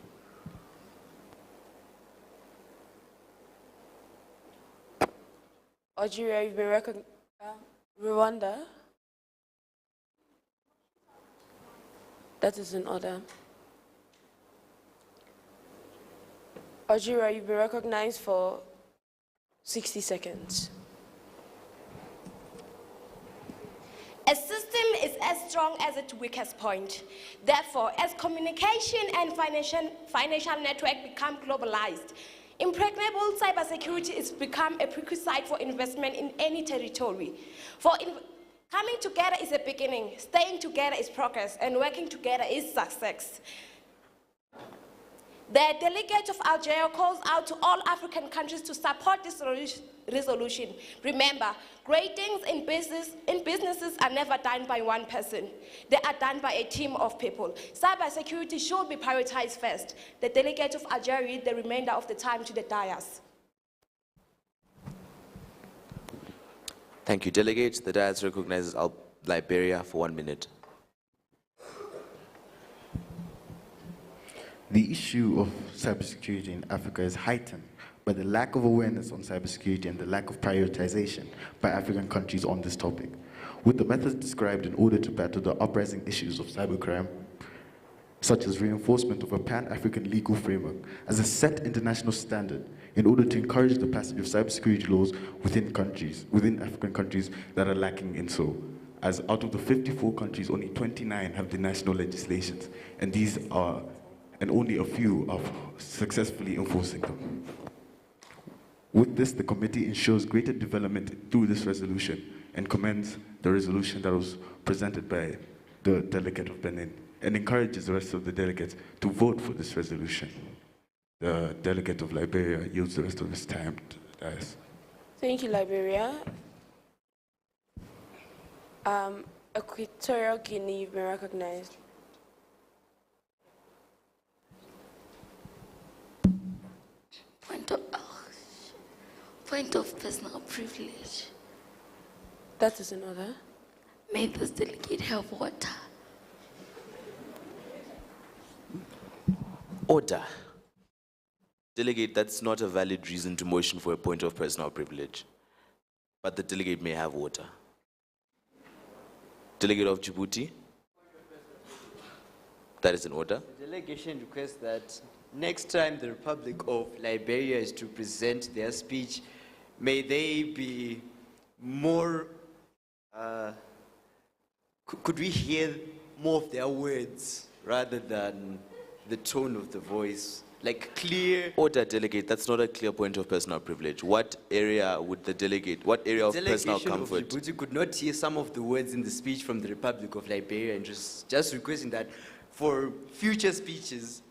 Algeria, you've been recognized. Rwanda. That is in order. Algeria, you've been recognized for 60 seconds. A system is as strong as its weakest point. Therefore, as communication and financial network become globalized, impregnable cybersecurity has become a prerequisite for investment in any territory. Coming together is a beginning, staying together is progress, and working together is success. The delegate of Algeria calls out to all African countries to support this resolution. Remember, great things in businesses are never done by one person. They are done by a team of people. Cybersecurity should be prioritized first. The delegate of Algeria read the remainder of the time to the dais. Thank you, delegates. The dais recognizes Liberia for 1 minute. The issue of cybersecurity in Africa is heightened by the lack of awareness on cybersecurity and the lack of prioritization by African countries on this topic. With the methods described in order to battle the uprising issues of cybercrime, such as reinforcement of a pan-African legal framework as a set international standard in order to encourage the passage of cybersecurity laws within African countries that are lacking in so. As out of the 54 countries, only 29 have the national legislations, and only a few are successfully enforcing them. With this, the committee ensures greater development through this resolution and commends the resolution that was presented by the delegate of Benin and encourages the rest of the delegates to vote for this resolution. The delegate of Liberia yields the rest of his time to the dais. Thank you, Liberia. Equatorial Guinea, you've been recognized. Point of personal privilege. That is in order. May this delegate have water. Order. Delegate, that's not a valid reason to motion for a point of personal privilege. But the delegate may have water. Delegate of Djibouti. That is in order. The delegation requests that next time the Republic of Liberia is to present their speech, may they be more, could we hear more of their words rather than the tone of the voice? Like clear. Order, delegate, that's not a clear point of personal privilege. What area would the delegate, what area of personal comfort? Delegation of Djibouti could not hear some of the words in the speech from the Republic of Liberia, and just requesting that for future speeches,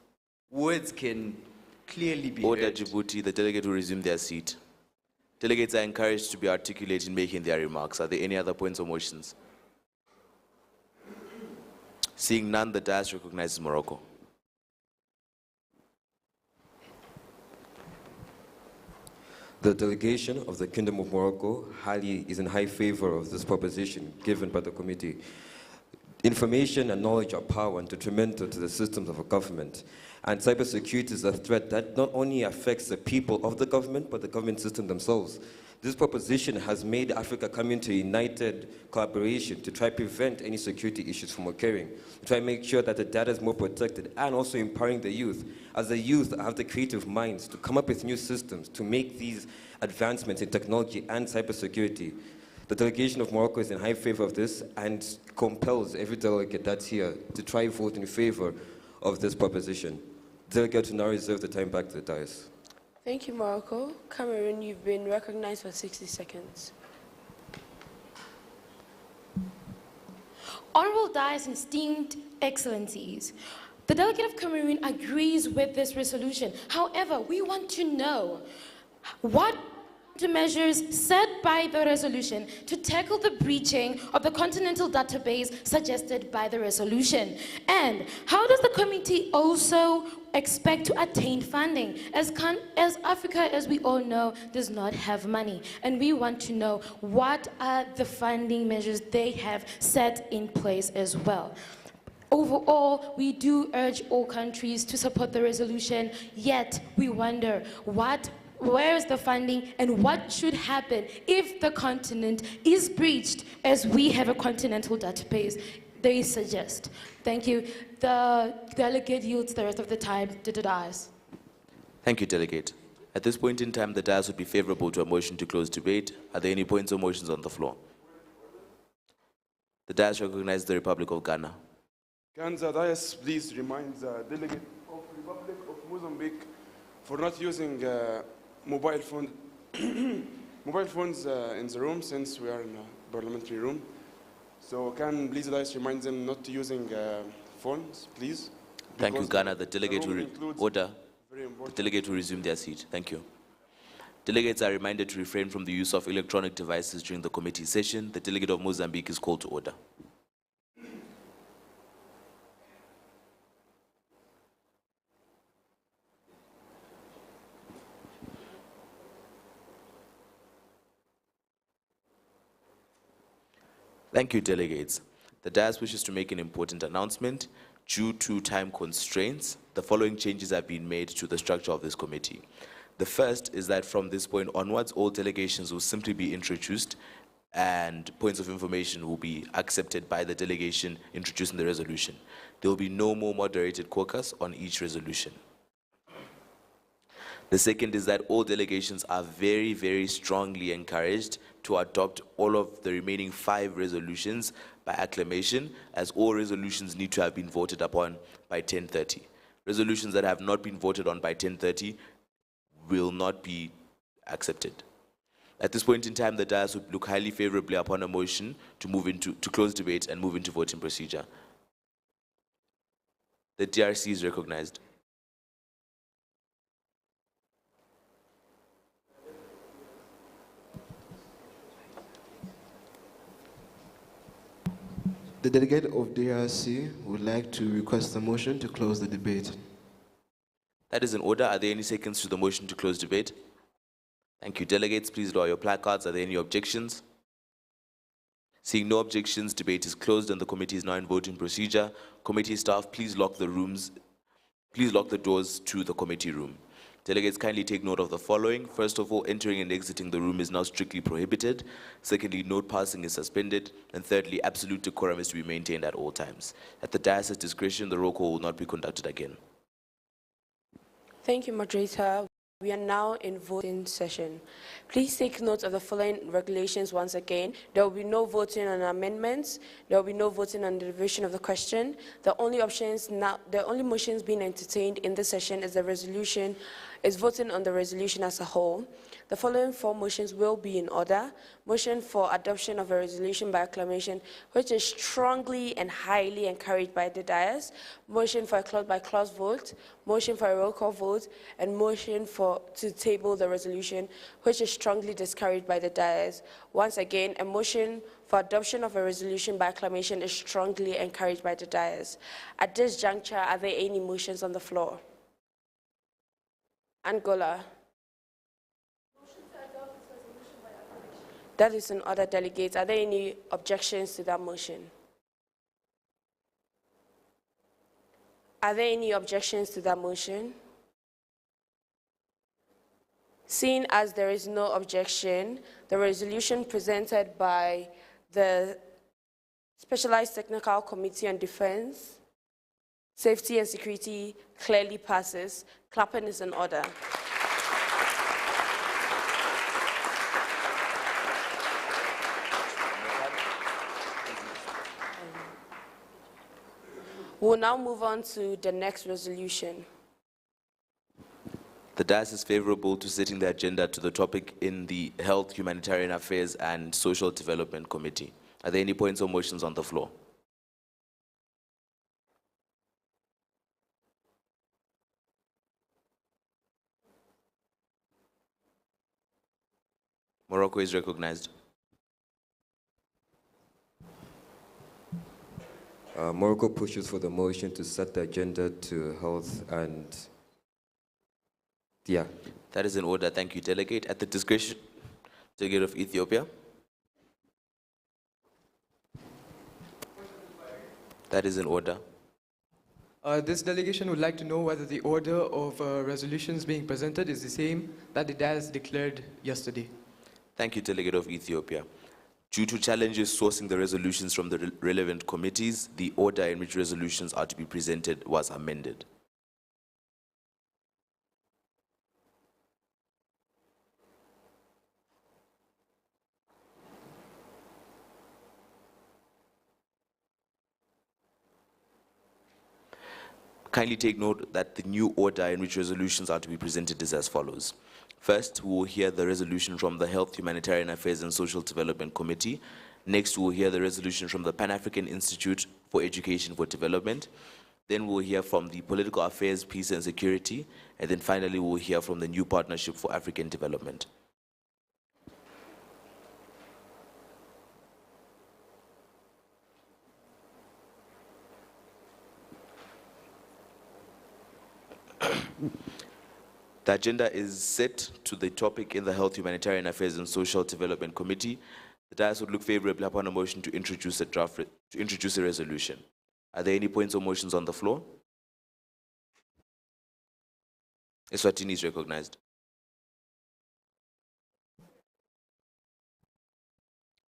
words can clearly be Order, heard. Djibouti, the delegate will resume their seat. Delegates are encouraged to be articulate in making their remarks. Are there any other points or motions? Seeing none, the dais recognizes Morocco. The delegation of the Kingdom of Morocco is in high favor of this proposition given by the committee. Information and knowledge are power and detrimental to the systems of a government. And cybersecurity is a threat that not only affects the people of the government, but the government system themselves. This proposition has made Africa come into a united collaboration to try to prevent any security issues from occurring, to try to make sure that the data is more protected, and also empowering the youth. As the youth have the creative minds to come up with new systems to make these advancements in technology and cybersecurity. The delegation of Morocco is in high favor of this and compels every delegate that's here to try vote in favor of this proposition. Delegate to now reserve the time back to the dais. Thank you, Morocco. Cameroon, you've been recognized for 60 seconds. Honorable Dais and esteemed excellencies, the delegate of Cameroon agrees with this resolution. However, we want to know what the measures set by the resolution to tackle the breaching of the continental database suggested by the resolution. And how does the committee also expect to attain funding, as Africa, as we all know, does not have money? And we want to know what are the funding measures they have set in place as well. Overall, we do urge all countries to support the resolution, yet we wonder where is the funding and what should happen if the continent is breached, as we have a continental database they suggest. Thank you. The delegate yields the rest of the time to the dais. Thank you, Delegate. At this point in time, the dais would be favorable to a motion to close debate. Are there any points or motions on the floor? The dais recognizes the Republic of Ghana. Can the dais please remind the delegate of Republic of Mozambique for not using mobile phones in the room, since we are in a parliamentary room? So can please the dais remind them not to using phones, please? Thank you, Because Ghana. The delegate room will includes order. very The important. delegate will resume their seat. Thank you. Delegates are reminded to refrain from the use of electronic devices during the committee session. The delegate of Mozambique is called to order. Thank you, delegates. The dais wishes to make an important announcement. Due to time constraints, the following changes have been made to the structure of this committee. The first is that from this point onwards, all delegations will simply be introduced and points of information will be accepted by the delegation introducing the resolution. There will be no more moderated caucus on each resolution. The second is that all delegations are very, very strongly encouraged to adopt all of the remaining 5 resolutions by acclamation, as all resolutions need to have been voted upon by 10:30. Resolutions that have not been voted on by 10:30 will not be accepted. At this point in time, the dais would look highly favorably upon a motion to close debate and move into voting procedure. The DRC is recognized. The delegate of DRC would like to request a motion to close the debate. That is in order. Are there any seconds to the motion to close debate? Thank you. Delegates, please lower your placards. Are there any objections? Seeing no objections, debate is closed and the committee is now in voting procedure. Committee staff, please lock the rooms. Please lock the doors to the committee room. Delegates, kindly take note of the following. First of all, entering and exiting the room is now strictly prohibited. Secondly, note passing is suspended. And thirdly, absolute decorum is to be maintained at all times. At the dais' discretion, the roll call will not be conducted again. Thank you, moderator. We are now in voting session. Please take note of the following regulations once again. There will be no voting on amendments. There will be no voting on the division of the question. The only motions being entertained in this session is voting on the resolution as a whole. The following 4 motions will be in order. Motion for adoption of a resolution by acclamation, which is strongly and highly encouraged by the dais. Motion for a clause-by-clause vote. Motion for a roll call vote. And motion to table the resolution, which is strongly discouraged by the dais. Once again, a motion for adoption of a resolution by acclamation is strongly encouraged by the dais. At this juncture, are there any motions on the floor? Angola. That is in order, delegates. Are there any objections to that motion? Are there any objections to that motion? Seeing as there is no objection, the resolution presented by the Specialized Technical Committee on Defense, Safety and Security clearly passes. Clapping is in order. We'll now move on to the next resolution. The dais is favorable to setting the agenda to the topic in the Health, Humanitarian Affairs and Social Development Committee. Are there any points or motions on the floor? Morocco is recognized. Morocco pushes for the motion to set the agenda to health and That is in order. Thank you, Delegate. At the discretion, Delegate of Ethiopia. That is in order. This delegation would like to know whether the order of resolutions being presented is the same that the dais declared yesterday. Thank you, Delegate of Ethiopia. Due to challenges sourcing the resolutions from the relevant committees, the order in which resolutions are to be presented was amended. Kindly take note that the new order in which resolutions are to be presented is as follows. First, we will hear the resolution from the Health, Humanitarian Affairs and Social Development Committee. Next, we will hear the resolution from the Pan-African Institute for Education for Development. Then we'll hear from the Political Affairs, Peace and Security. And then finally, we'll hear from the New Partnership for African Development. The agenda is set to the topic in the Health, Humanitarian Affairs and Social Development Committee. The dais would look favorably upon a motion to introduce a resolution. Are there any points or motions on the floor? Eswatini is recognized.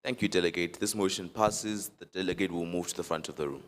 Thank you, Delegate. This motion passes. The delegate will move to the front of the room.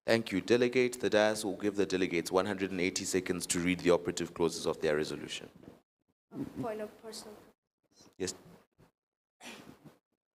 Thank you, Delegate. The dais will give the delegates 180 seconds to read the operative clauses of their resolution. Point of personal. Yes.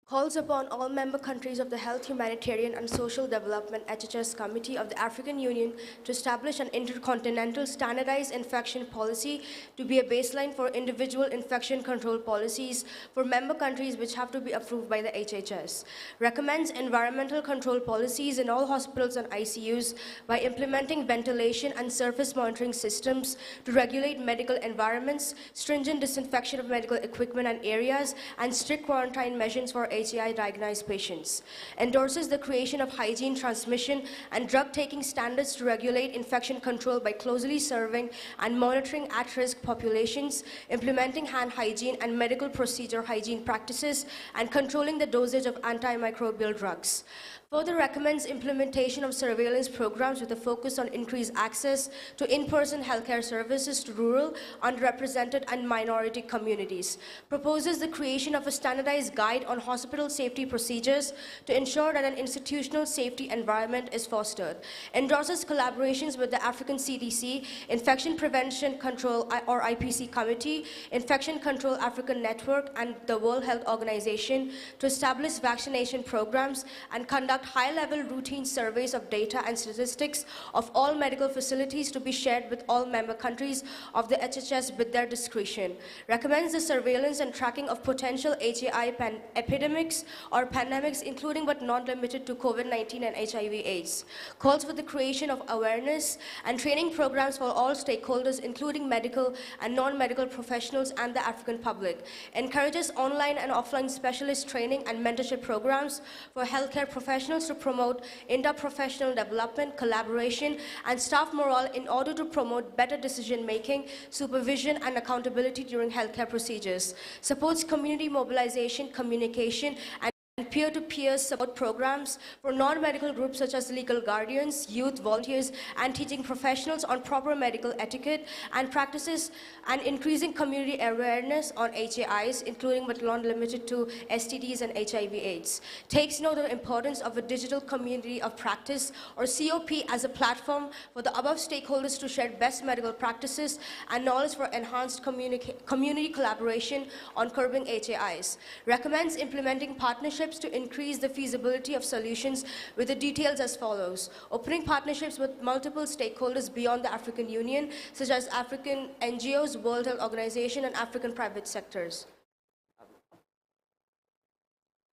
Calls upon all member countries of the Health, Humanitarian and Social Development HHS Committee of the African Union to establish an intercontinental standardized infection policy to be a baseline for individual infection control policies for member countries which have to be approved by the HHS. Recommends environmental control policies in all hospitals and ICUs by implementing ventilation and surface monitoring systems to regulate medical environments, stringent disinfection of medical equipment and areas, and strict quarantine measures for HAI diagnosed patients. Endorses the creation of hygiene transmission and drug-taking standards to regulate infection control by closely serving and monitoring at-risk populations, implementing hand hygiene and medical procedure hygiene practices, and controlling the dosage of antimicrobial drugs. Further recommends implementation of surveillance programs with a focus on increased access to in-person healthcare services to rural, underrepresented, and minority communities. Proposes the creation of a standardized guide on hospital safety procedures to ensure that an institutional safety environment is fostered. Endorses collaborations with the African CDC, Infection Prevention Control or IPC Committee, Infection Control African Network, and the World Health Organization to establish vaccination programs and conduct conduct high-level routine surveys of data and statistics of all medical facilities to be shared with all member countries of the HHS with their discretion. Recommends the surveillance and tracking of potential HAI epidemics or pandemics, including but not limited to COVID-19 and HIV/AIDS. Calls for the creation of awareness and training programs for all stakeholders, including medical and non-medical professionals and the African public. Encourages online and offline specialist training and mentorship programs for healthcare professionals to promote interprofessional development, collaboration, and staff morale in order to promote better decision-making, supervision, and accountability during healthcare procedures. Supports community mobilization, communication, and peer-to-peer support programs for non-medical groups such as legal guardians, youth, volunteers, and teaching professionals on proper medical etiquette and practices, and increasing community awareness on HAIs, including but not limited to STDs and HIV/AIDS. Takes note of the importance of a digital community of practice, or COP, as a platform for the above stakeholders to share best medical practices and knowledge for enhanced community collaboration on curbing HAIs. Recommends implementing partnerships to increase the feasibility of solutions, with the details as follows. Opening partnerships with multiple stakeholders beyond the African Union, such as African NGOs, World Health Organization, and African private sectors.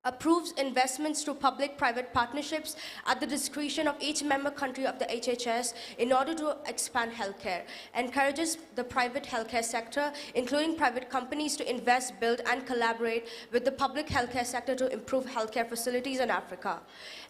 Approves investments through public-private partnerships at the discretion of each member country of the HHS in order to expand healthcare. Encourages the private healthcare sector, including private companies, to invest, build, and collaborate with the public healthcare sector to improve healthcare facilities in Africa.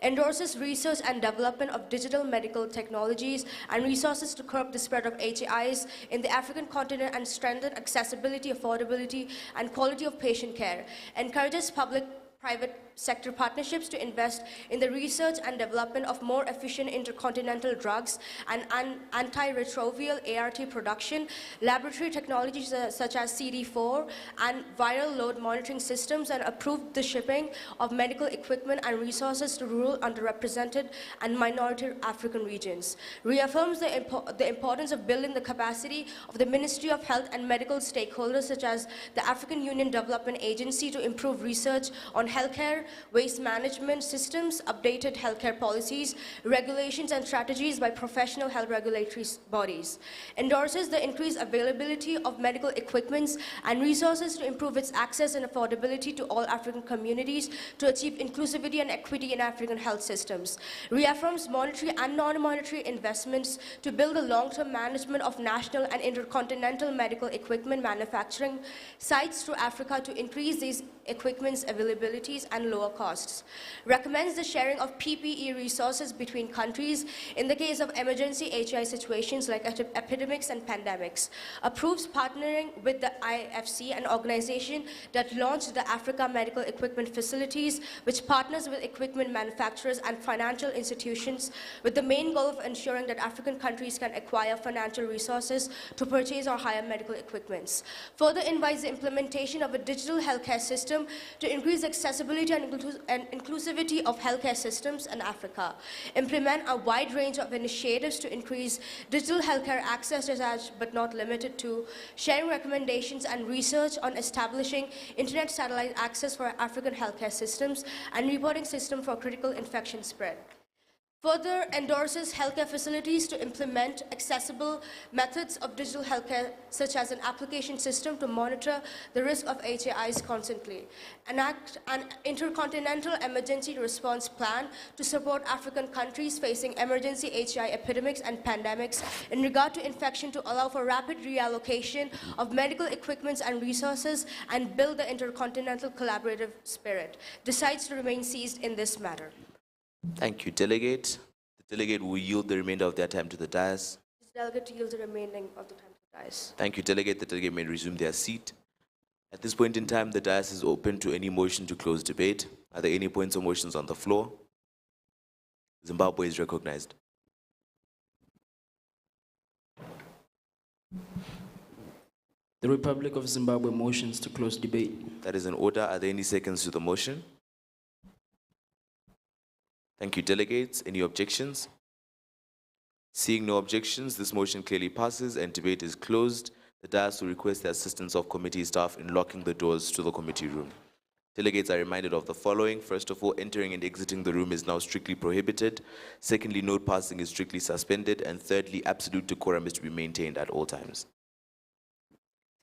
Endorses research and development of digital medical technologies and resources to curb the spread of HAIs in the African continent and strengthen accessibility, affordability, and quality of patient care. Encourages public-private sector partnerships to invest in the research and development of more efficient intercontinental drugs and antiretroviral ART production, laboratory technologies such as CD4 and viral load monitoring systems, and approved the shipping of medical equipment and resources to rural, underrepresented, and minority African regions. Reaffirms the importance of building the capacity of the Ministry of Health and medical stakeholders such as the African Union Development Agency to improve research on healthcare, waste management systems, updated healthcare policies, regulations, and strategies by professional health regulatory bodies. Endorses the increased availability of medical equipments and resources to improve its access and affordability to all African communities to achieve inclusivity and equity in African health systems. Reaffirms monetary and non-monetary investments to build a long-term management of national and intercontinental medical equipment manufacturing sites through Africa to increase these equipment's availabilities and lower costs. Recommends the sharing of PPE resources between countries in the case of emergency HI situations like epidemics and pandemics. Approves partnering with the IFC, an organization that launched the Africa Medical Equipment Facilities, which partners with equipment manufacturers and financial institutions with the main goal of ensuring that African countries can acquire financial resources to purchase or hire medical equipments. Further invites the implementation of a digital healthcare system to increase accessibility and inclusivity of healthcare systems in Africa. Implement a wide range of initiatives to increase digital healthcare access, but not limited to sharing recommendations and research on establishing internet satellite access for African healthcare systems and reporting system for critical infection spread. Further endorses healthcare facilities to implement accessible methods of digital healthcare, such as an application system to monitor the risk of HAIs constantly. Enact an intercontinental emergency response plan to support African countries facing emergency HAI epidemics and pandemics in regard to infection, to allow for rapid reallocation of medical equipments and resources and build the intercontinental collaborative spirit. Decides to remain seized in this matter. Thank you, Delegate. The Delegate will yield the remainder of their time to the dais. This delegate yields the remaining of the time to the dais. Thank you, Delegate. The Delegate may resume their seat. At this point in time, the dais is open to any motion to close debate. Are there any points or motions on the floor? Zimbabwe is recognized. The Republic of Zimbabwe motions to close debate. That is in order. Are there any seconds to the motion? Thank you, delegates. Any objections? Seeing no objections, this motion clearly passes and debate is closed. The dais will request the assistance of committee staff in locking the doors to the committee room. Delegates are reminded of the following. First of all, entering and exiting the room is now strictly prohibited. Secondly, note passing is strictly suspended. And thirdly, absolute decorum is to be maintained at all times.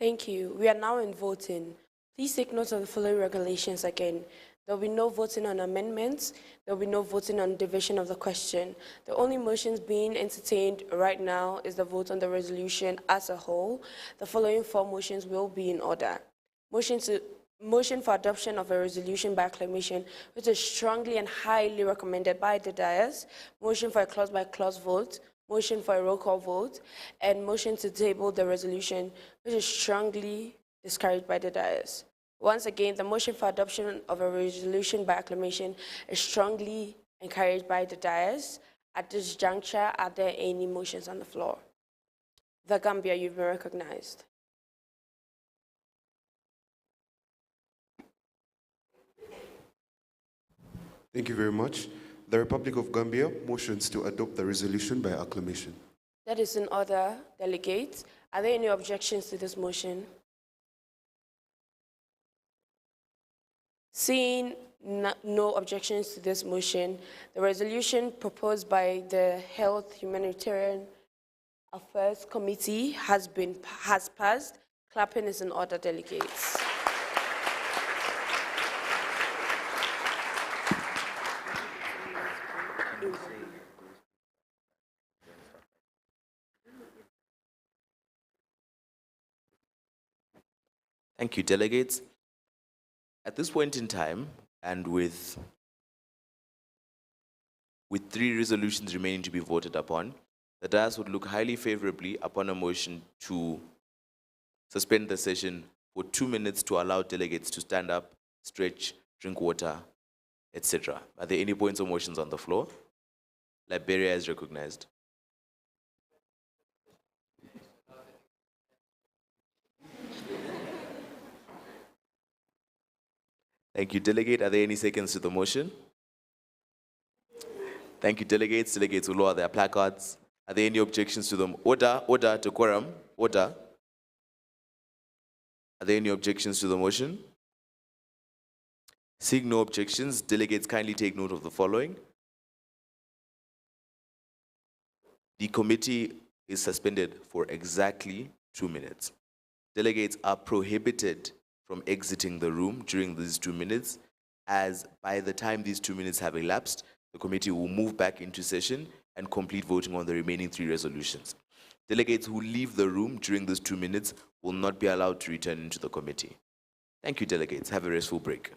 Thank you. We are now in voting. Please take note of the following regulations again. There will be no voting on amendments. There will be no voting on division of the question. The only motions being entertained right now is the vote on the resolution as a whole. The following 4 motions will be in order. Motion for adoption of a resolution by acclamation, which is strongly and highly recommended by the dais. Motion for a clause-by-clause vote. Motion for a roll call vote. And motion to table the resolution, which is strongly discouraged by the dais. Once again, the motion for adoption of a resolution by acclamation is strongly encouraged by the dais. At this juncture, are there any motions on the floor? The Gambia, you've been recognized. Thank you very much. The Republic of Gambia motions to adopt the resolution by acclamation. That is in order, delegates. Are there any objections to this motion? Seeing no objections to this motion, the resolution proposed by the Health Humanitarian Affairs Committee has passed. Clapping is in order, delegates. Thank you, delegates. At this point in time, and with 3 resolutions remaining to be voted upon, the dais would look highly favorably upon a motion to suspend the session for 2 minutes to allow delegates to stand up, stretch, drink water, etc. Are there any points or motions on the floor? Liberia is recognized. Thank you, delegate. Are there any seconds to the motion? Thank you, delegates. Delegates will lower their placards. Are there any objections to them? Order, decorum. Order. Are there any objections to the motion? Seeing no objections, delegates kindly take note of the following. The committee is suspended for exactly 2 minutes. Delegates are prohibited from exiting the room during these 2 minutes, as by the time these 2 minutes have elapsed, the committee will move back into session and complete voting on the remaining 3 resolutions. Delegates who leave the room during these 2 minutes will not be allowed to return into the committee. Thank you, delegates. Have a restful break.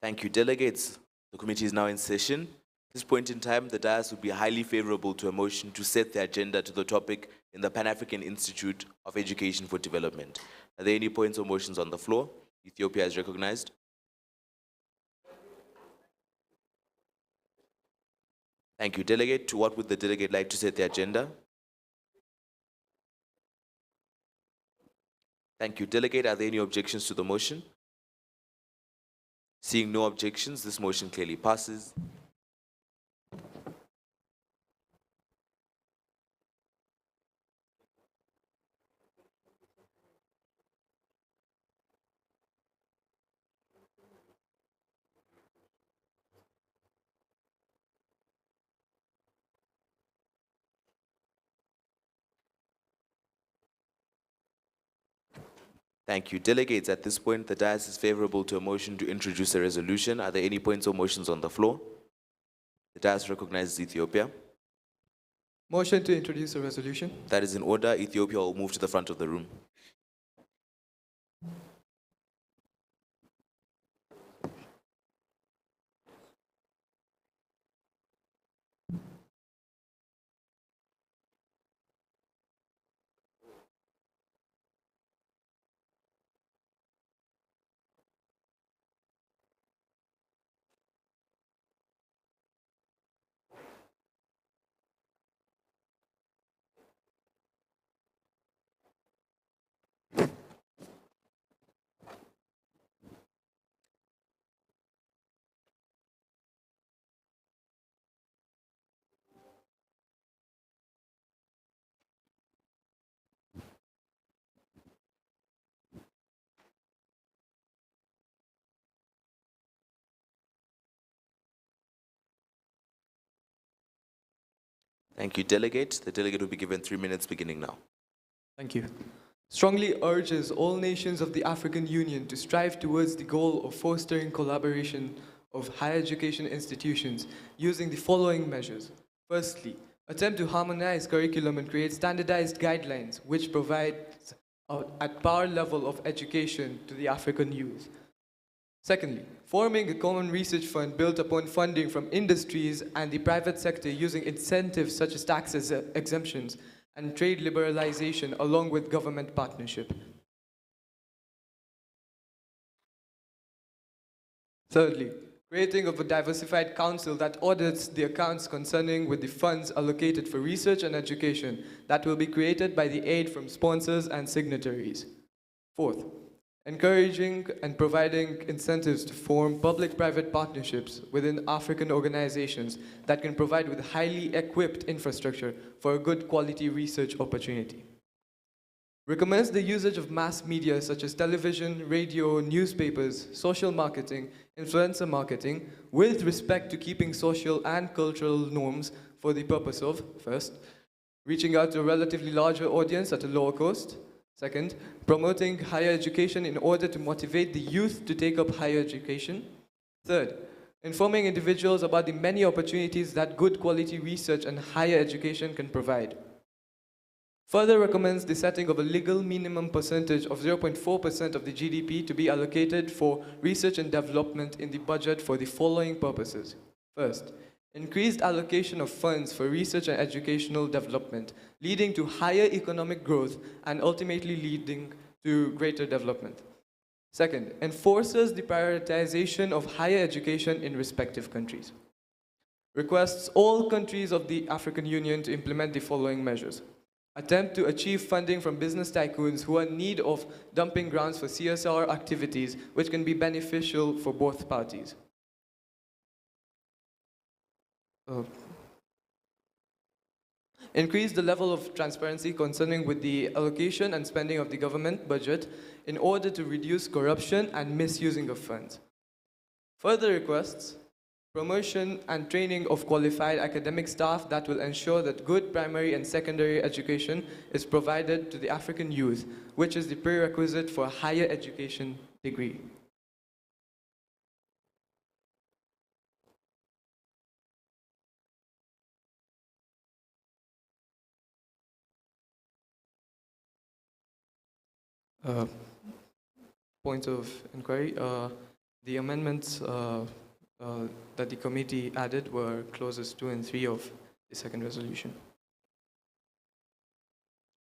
Thank you, delegates. The committee is now in session. At this point in time, the dais would be highly favorable to a motion to set the agenda to the topic in the Pan-African Institute of Education for Development. Are there any points or motions on the floor? Ethiopia is recognized. Thank you, delegate. To what would the delegate like to set the agenda? Thank you, delegate. Are there any objections to the motion? Seeing no objections, this motion clearly passes. Thank you. Delegates, at this point, the dais is favorable to a motion to introduce a resolution. Are there any points or motions on the floor? The dais recognizes Ethiopia. Motion to introduce a resolution. That is in order. Ethiopia will move to the front of the room. Thank you, delegate. The delegate will be given 3 minutes beginning now. Thank you. Strongly urges all nations of the African Union to strive towards the goal of fostering collaboration of higher education institutions using the following measures. Firstly, attempt to harmonize curriculum and create standardized guidelines which provide at par level of education to the African youth. Secondly, forming a common research fund built upon funding from industries and the private sector using incentives such as tax exemptions and trade liberalization along with government partnership. Thirdly, creating of a diversified council that audits the accounts concerning with the funds allocated for research and education that will be created by the aid from sponsors and signatories. Fourth, encouraging and providing incentives to form public-private partnerships within African organizations that can provide with highly equipped infrastructure for a good quality research opportunity. Recommends the usage of mass media such as television, radio, newspapers, social marketing, influencer marketing, with respect to keeping social and cultural norms for the purpose of, first, reaching out to a relatively larger audience at a lower cost. Second, promoting higher education in order to motivate the youth to take up higher education. Third, informing individuals about the many opportunities that good quality research and higher education can provide. Further recommends the setting of a legal minimum percentage of 0.4% of the GDP to be allocated for research and development in the budget for the following purposes. First, increased allocation of funds for research and educational development, leading to higher economic growth and ultimately leading to greater development. Second, enforces the prioritization of higher education in respective countries. Requests all countries of the African Union to implement the following measures. Attempt to achieve funding from business tycoons who are in need of dumping grounds for CSR activities which can be beneficial for both parties. Increase the level of transparency concerning with the allocation and spending of the government budget in order to reduce corruption and misusing of funds. Further requests, promotion and training of qualified academic staff that will ensure that good primary and secondary education is provided to the African youth, which is the prerequisite for a higher education degree. Point of inquiry. The amendments that the committee added were clauses 2 and 3 of the second resolution.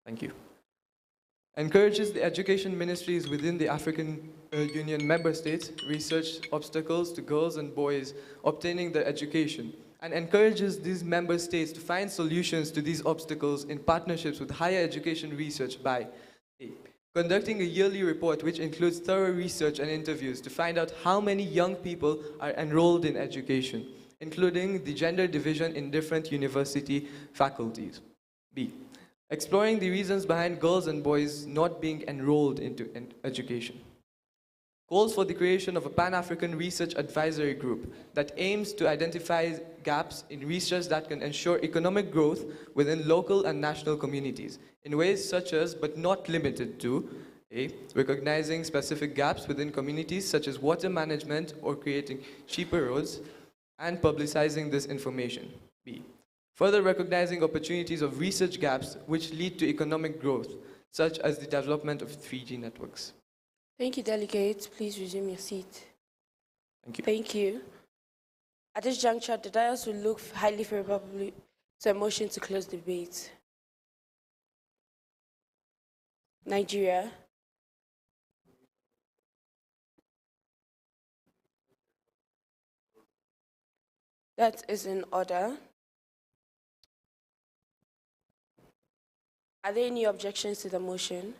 Thank you. Encourages the education ministries within the African Union member states research obstacles to girls and boys obtaining their education, and encourages these member states to find solutions to these obstacles in partnerships with higher education research by A, conducting a yearly report which includes thorough research and interviews to find out how many young people are enrolled in education, including the gender division in different university faculties. B, exploring the reasons behind girls and boys not being enrolled into education. Calls for the creation of a Pan-African Research Advisory Group that aims to identify gaps in research that can ensure economic growth within local and national communities in ways such as, but not limited to, A, recognizing specific gaps within communities such as water management or creating cheaper roads, and publicizing this information. B, further recognizing opportunities of research gaps which lead to economic growth, such as the development of 3G networks. Thank you, delegates. Please resume your seat. Thank you. Thank you. At this juncture, the dais will look highly favorably to a motion to close debate. Nigeria. That is in order. Are there any objections to the motion?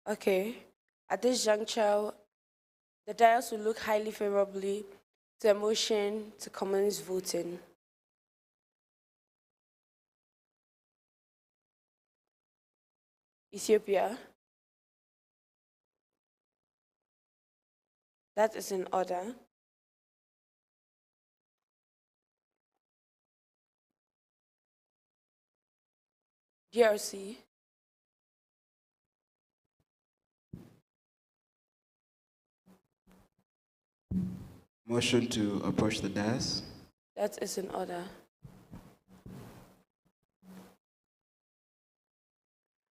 Okay. At this juncture, the dais will look highly favorably to a motion to commence voting. Ethiopia. That is in order. DRC. Motion to approach the dais. That is in order.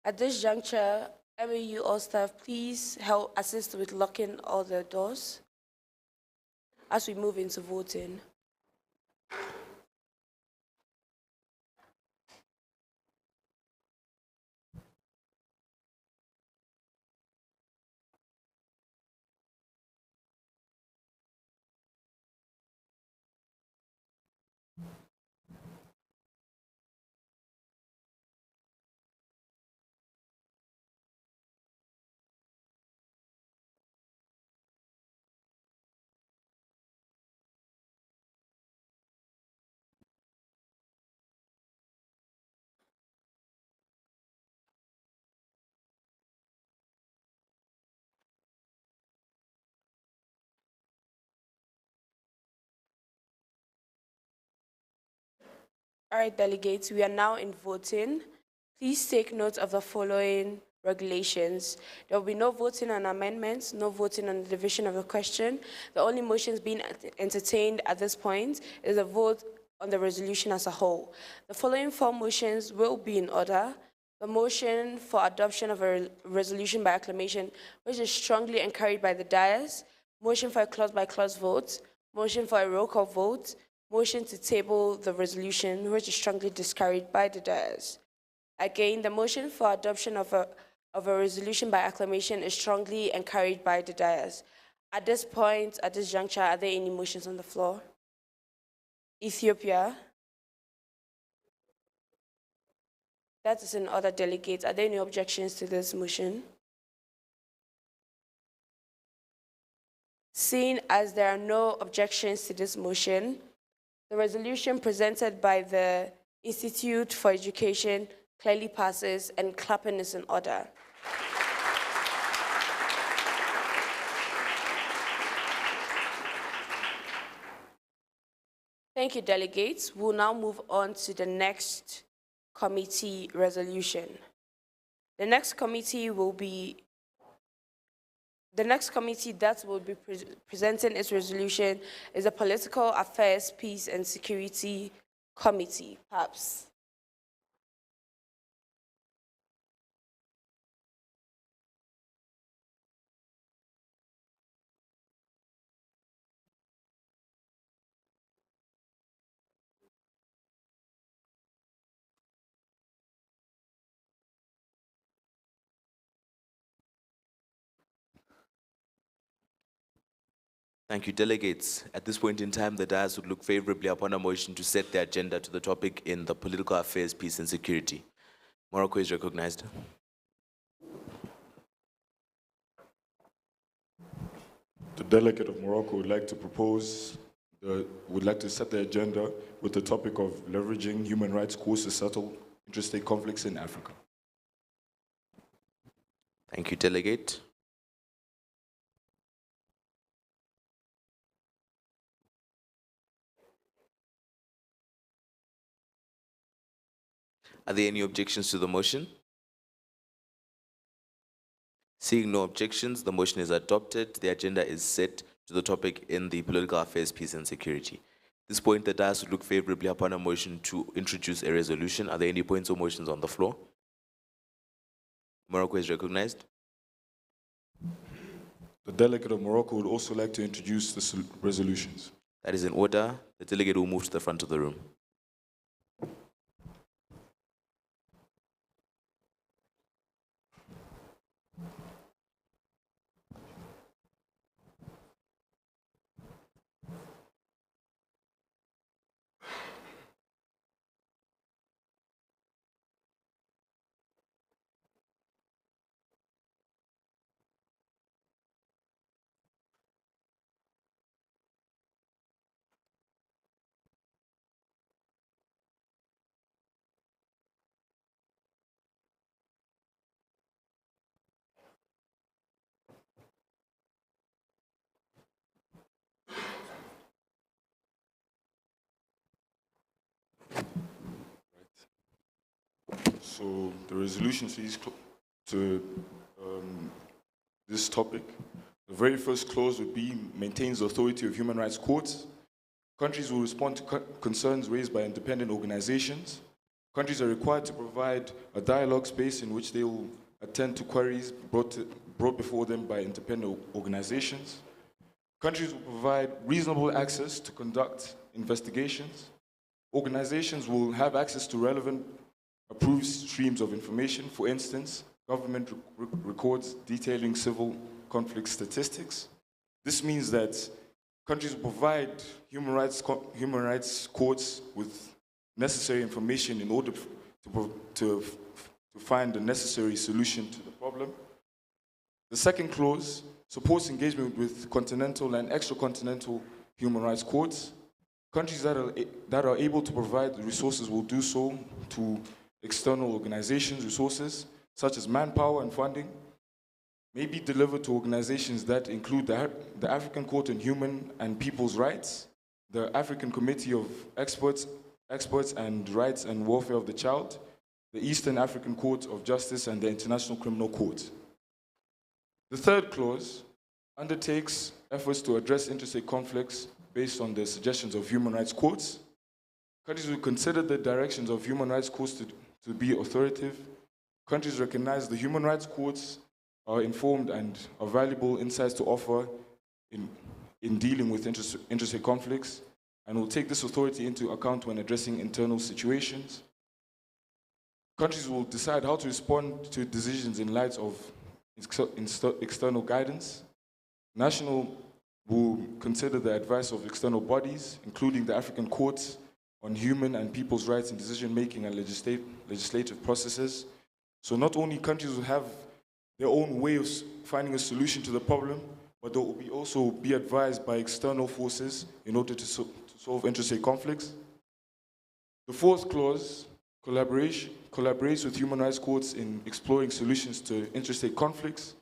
At this juncture, MAU all staff, please help assist with locking all the doors as we move into voting. All right, delegates, we are now in voting. Please take note of the following regulations. There will be no voting on amendments, no voting on the division of the question. The only motions being entertained at this point is a vote on the resolution as a whole. The following 4 motions will be in order. The motion for adoption of a resolution by acclamation, which is strongly encouraged by the dais. Motion for a clause-by-clause vote. Motion for a roll call vote. Motion to table the resolution, which is strongly discouraged by the dais. Again, the motion for adoption of a resolution by acclamation is strongly encouraged by the dais. At this point, at this juncture, are there any motions on the floor? Ethiopia. That is in order, delegates. Are there any objections to this motion? Seeing as there are no objections to this motion, the resolution presented by the Institute for Education clearly passes and clapping is in order. Thank you, delegates. We'll now move on to the next committee resolution. The next committee that will be presenting its resolution is the Political Affairs, Peace and Security Committee, PAPS. Thank you, delegates. At this point in time, the dais would look favorably upon a motion to set the agenda to the topic in the political affairs, peace and security. Morocco is recognized. The delegate of Morocco would like to set the agenda with the topic of leveraging human rights courts to settle interstate conflicts in Africa. Thank you, delegate. Are there any objections to the motion? Seeing no objections, the motion is adopted. The agenda is set to the topic in the political affairs, peace and security. At this point, the dais would look favorably upon a motion to introduce a resolution. Are there any points or motions on the floor? Morocco is recognized. The delegate of Morocco would also like to introduce the resolutions. That is in order. The delegate will move to the front of the room. So the resolution to this topic, the very first clause would be maintains the authority of human rights courts. Countries will respond to concerns raised by independent organizations. Countries are required to provide a dialogue space in which they will attend to queries brought before them by independent organizations. Countries will provide reasonable access to conduct investigations. Organizations will have access to relevant approved streams of information. For instance, government records detailing civil conflict statistics. This means that countries will provide human rights courts with necessary information in order to find the necessary solution to the problem. The second clause supports engagement with continental and extracontinental human rights courts. Countries that are able to provide the resources will do so to external organizations' resources, such as manpower and funding, may be delivered to organizations that include the African Court on Human and People's Rights, the African Committee of Experts and Rights and Welfare of the Child, the Eastern African Court of Justice, and the International Criminal Court. The third clause undertakes efforts to address interstate conflicts based on the suggestions of human rights courts. Countries will consider the directions of human rights courts to be authoritative. Countries recognize the human rights courts are informed and are valuable insights to offer in dealing with interstate conflicts, and will take this authority into account when addressing internal situations. Countries will decide how to respond to decisions in light of external guidance. National will consider the advice of external bodies, including the African courts on human and people's rights in decision-making and legislative processes. So not only countries will have their own way of finding a solution to the problem, but they will also be advised by external forces in order to solve interstate conflicts. The fourth clause collaborates with human rights courts in exploring solutions to interstate conflicts.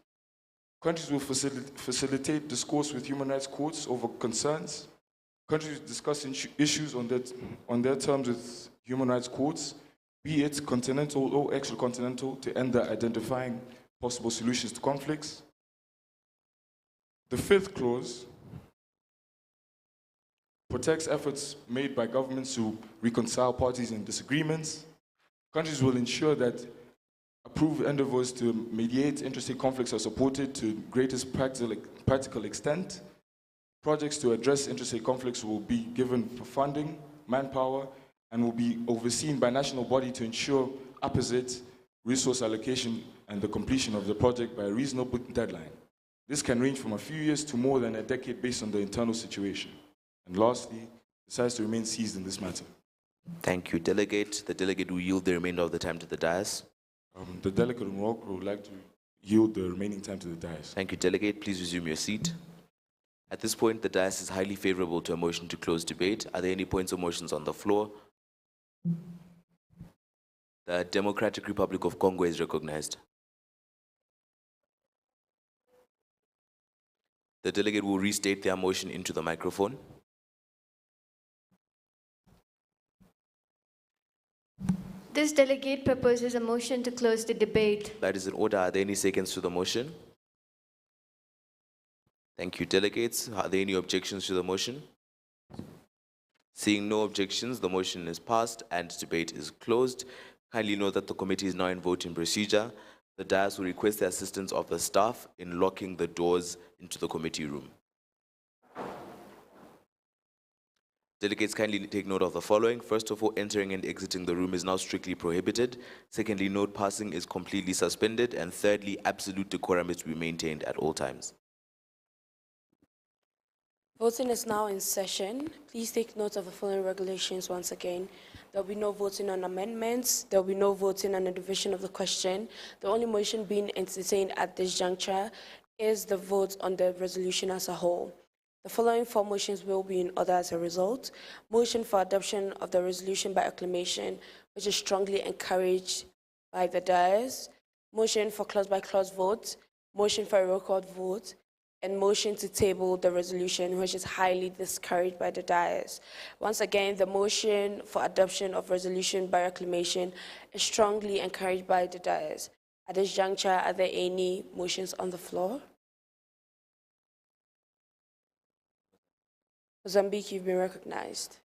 Countries will facilitate discourse with human rights courts over concerns. Countries discuss issues on their terms with human rights courts, be it continental or extracontinental, to end up identifying possible solutions to conflicts. The fifth clause protects efforts made by governments to reconcile parties in disagreements. Countries will ensure that approved endeavors to mediate interstate conflicts are supported to greatest practical extent. Projects to address interstate conflicts will be given for funding, manpower, and will be overseen by national body to ensure apposite resource allocation and the completion of the project by a reasonable deadline. This can range from a few years to more than a decade based on the internal situation. And lastly, decides to remain seized in this matter. Thank you, Delegate. The Delegate will yield the remainder of the time to the dais. The Delegate of Morocco would like to yield the remaining time to the dais. Thank you, Delegate. Please resume your seat. At this point, the dais is highly favorable to a motion to close debate. Are there any points or motions on the floor? The Democratic Republic of Congo is recognized. The delegate will restate their motion into the microphone. This delegate proposes a motion to close the debate. That is in order. Are there any seconds to the motion? Thank you, delegates. Are there any objections to the motion? Seeing no objections, the motion is passed and debate is closed. Kindly note that the committee is now in voting procedure. The dais will request the assistance of the staff in locking the doors into the committee room. Delegates, kindly take note of the following. First of all, entering and exiting the room is now strictly prohibited. Secondly, note passing is completely suspended. And thirdly, absolute decorum is to be maintained at all times. Voting is now in session. Please take note of the following regulations once again. There will be no voting on amendments. There will be no voting on the division of the question. The only motion being entertained at this juncture is the vote on the resolution as a whole. The following four motions will be in order as a result. Motion for adoption of the resolution by acclamation, which is strongly encouraged by the dais. Motion for clause-by-clause vote. Motion for a roll call vote. And motion to table the resolution, which is highly discouraged by the dais. Once again, the motion for adoption of resolution by acclamation is strongly encouraged by the dais. At this juncture, are there any motions on the floor? Mozambique, you've been recognized.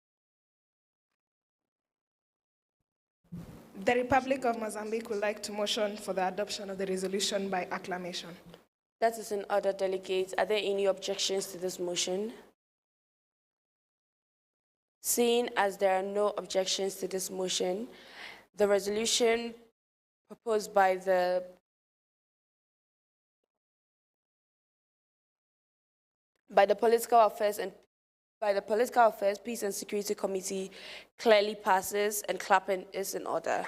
The Republic of Mozambique would like to motion for the adoption of the resolution by acclamation. That is in order, delegates. Are there any objections to this motion? Seeing as there are no objections to this motion, the resolution proposed by the Political Affairs, Peace and Security Committee clearly passes, and clapping is in order.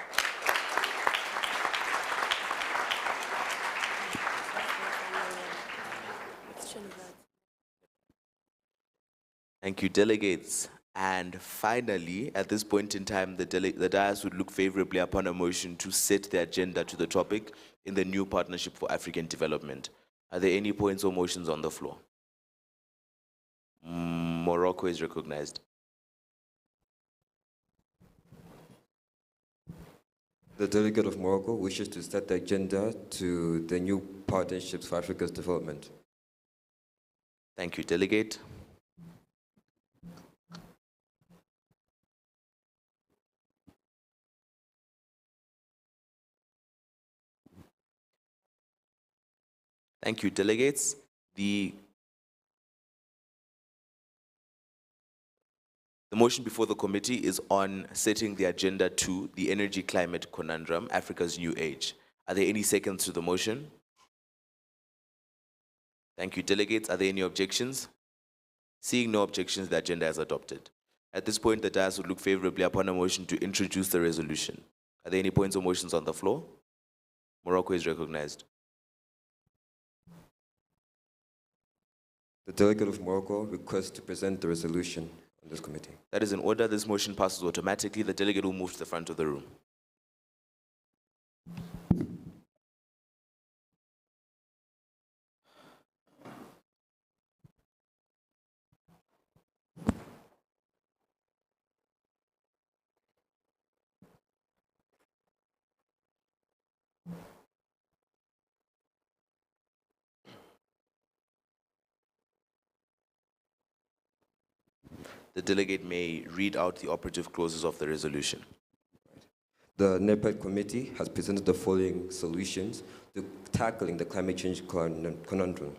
Thank you, delegates. And finally, at this point in time, the dais would look favorably upon a motion to set the agenda to the topic in the new Partnership for African Development. Are there any points or motions on the floor? Morocco is recognized. The delegate of Morocco wishes to set the agenda to the new Partnerships for Africa's Development. Thank you, delegate. Thank you, delegates. The motion before the committee is on setting the agenda to the energy climate conundrum, Africa's new age. Are there any seconds to the motion? Thank you, delegates. Are there any objections? Seeing no objections, the agenda is adopted. At this point, the dais would look favorably upon a motion to introduce the resolution. Are there any points or motions on the floor? Morocco is recognized. The delegate of Morocco requests to present the resolution on this committee. That is in order. This motion passes automatically. The delegate will move to the front of the room. The delegate may read out the operative clauses of the resolution. The NEPAD committee has presented the following solutions to tackling the climate change conundrum.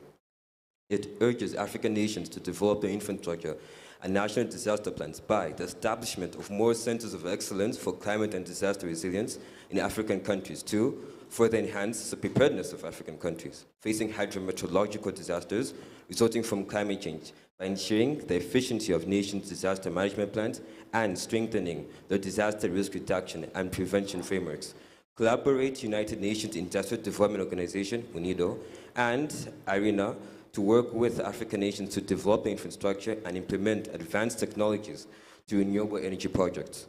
It urges African nations to develop their infrastructure and national disaster plans by the establishment of more centers of excellence for climate and disaster resilience in African countries. 2, further enhance the preparedness of African countries facing hydrometeorological disasters resulting from climate change by ensuring the efficiency of nations' disaster management plans and strengthening the disaster risk reduction and prevention frameworks. Collaborate United Nations Industrial Development Organization, UNIDO, and IRENA to work with African nations to develop the infrastructure and implement advanced technologies to renewable energy projects.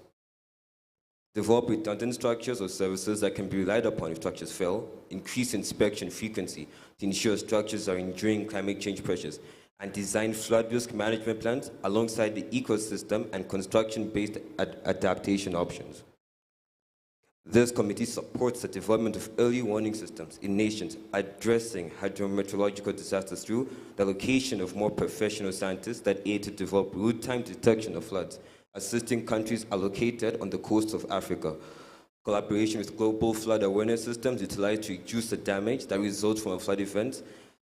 Develop redundant structures or services that can be relied upon if structures fail. Increase inspection frequency to ensure structures are enduring climate change pressures. And design flood risk management plans alongside the ecosystem and construction-based adaptation options. This committee supports the development of early warning systems in nations addressing hydrometeorological disasters through the allocation of more professional scientists that aid to develop real-time detection of floods, assisting countries located on the coast of Africa. Collaboration with global flood awareness systems utilized to reduce the damage that results from a flood event,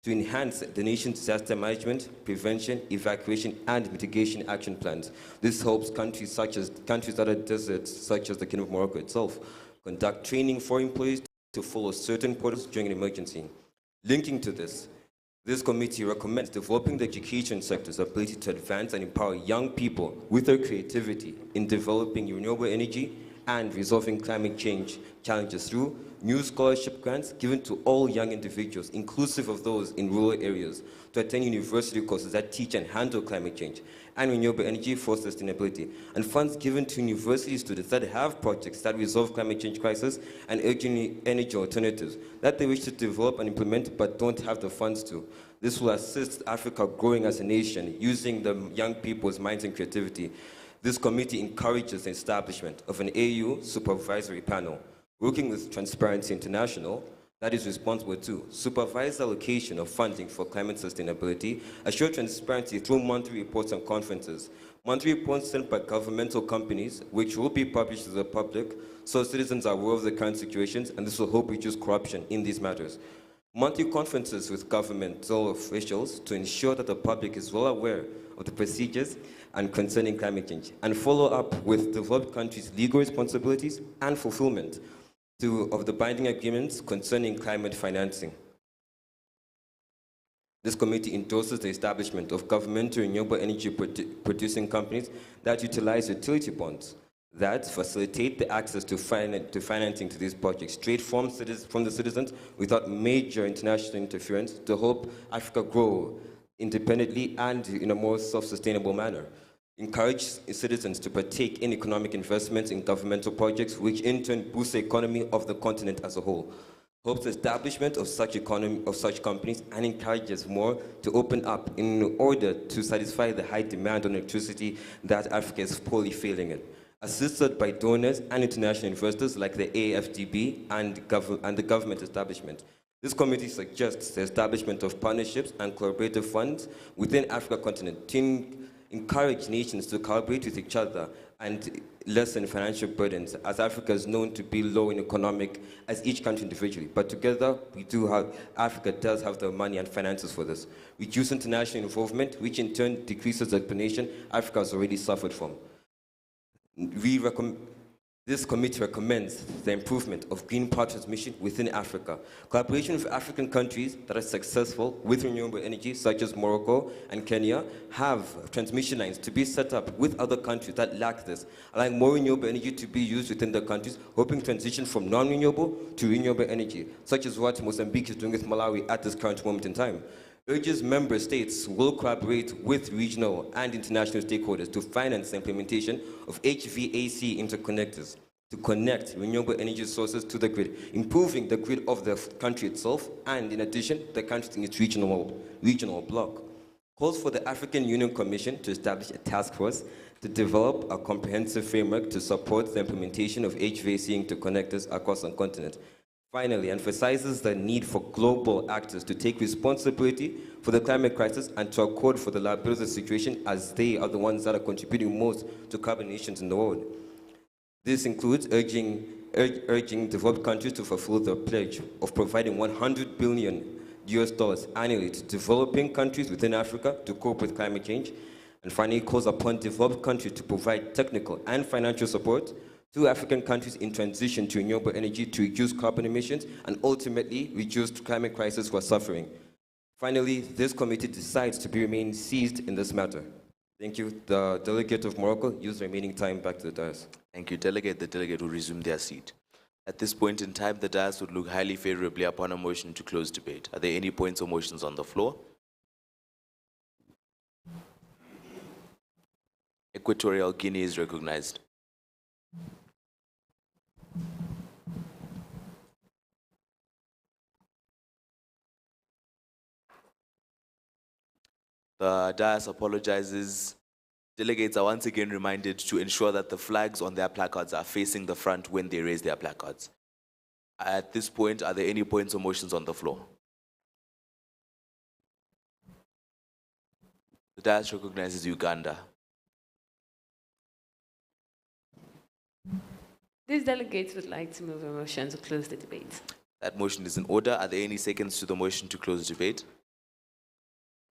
to enhance the nation's disaster management, prevention, evacuation, and mitigation action plans. This helps countries that are deserts, such as the Kingdom of Morocco itself, conduct training for employees to follow certain protocols during an emergency. Linking to this committee recommends developing the education sector's ability to advance and empower young people with their creativity in developing renewable energy and resolving climate change challenges through new scholarship grants given to all young individuals, inclusive of those in rural areas, to attend university courses that teach and handle climate change and renewable energy for sustainability, and funds given to university students that have projects that resolve climate change crisis and energy alternatives that they wish to develop and implement but don't have the funds to. This will assist Africa growing as a nation using the young people's minds and creativity. This committee encourages the establishment of an AU supervisory panel, working with Transparency International, that is responsible to supervise the allocation of funding for climate sustainability, assure transparency through monthly reports and conferences, monthly reports sent by governmental companies, which will be published to the public, so citizens are aware of the current situations, and this will help reduce corruption in these matters. Monthly conferences with governmental officials to ensure that the public is well aware of the procedures and concerning climate change, and follow up with developed countries' legal responsibilities and fulfillment of the binding agreements concerning climate financing. This committee endorses the establishment of governmental renewable energy producing companies that utilize utility bonds that facilitate the access to financing to these projects straight from the citizens without major international interference to help Africa grow independently and in a more self-sustainable manner. Encourage citizens to partake in economic investments in governmental projects, which in turn boosts the economy of the continent as a whole. Hopes the establishment of such companies and encourages more to open up in order to satisfy the high demand on electricity that Africa is poorly failing in. Assisted by donors and international investors like the AFDB and the government establishment. This committee suggests the establishment of partnerships and collaborative funds within Africa continent to encourage nations to collaborate with each other and lessen financial burdens, as Africa is known to be low in economic as each country individually. But together, Africa does have the money and finances for this. Reduce international involvement, which in turn decreases the explanation Africa has already suffered from. This committee recommends the improvement of green power transmission within Africa. Collaboration with African countries that are successful with renewable energy, such as Morocco and Kenya, have transmission lines to be set up with other countries that lack this, allowing more renewable energy to be used within the countries, hoping transition from non-renewable to renewable energy, such as what Mozambique is doing with Malawi at this current moment in time. Urges member states will collaborate with regional and international stakeholders to finance the implementation of HVAC interconnectors to connect renewable energy sources to the grid, improving the grid of the country itself, and in addition, the country in its regional bloc. Calls for the African Union Commission to establish a task force to develop a comprehensive framework to support the implementation of HVAC interconnectors across the continent. Finally, emphasizes the need for global actors to take responsibility for the climate crisis and to accord for the liability of the situation, as they are the ones that are contributing most to carbon emissions in the world. This includes urging developed countries to fulfill their pledge of providing $100 billion annually to developing countries within Africa to cope with climate change. And finally, calls upon developed countries to provide technical and financial support 2 African countries in transition to renewable energy to reduce carbon emissions and ultimately reduce the climate crisis we're suffering. Finally, this committee decides to remain seized in this matter. Thank you. The delegate of Morocco, use the remaining time back to the dais. Thank you, Delegate. The delegate will resume their seat. At this point in time, the dais would look highly favorably upon a motion to close debate. Are there any points or motions on the floor? Equatorial Guinea is recognized. The dais apologizes. Delegates are once again reminded to ensure that the flags on their placards are facing the front when they raise their placards. At this point, are there any points or motions on the floor? The dais recognizes Uganda. These delegates would like to move a motion to close the debate. That motion is in order. Are there any seconds to the motion to close the debate?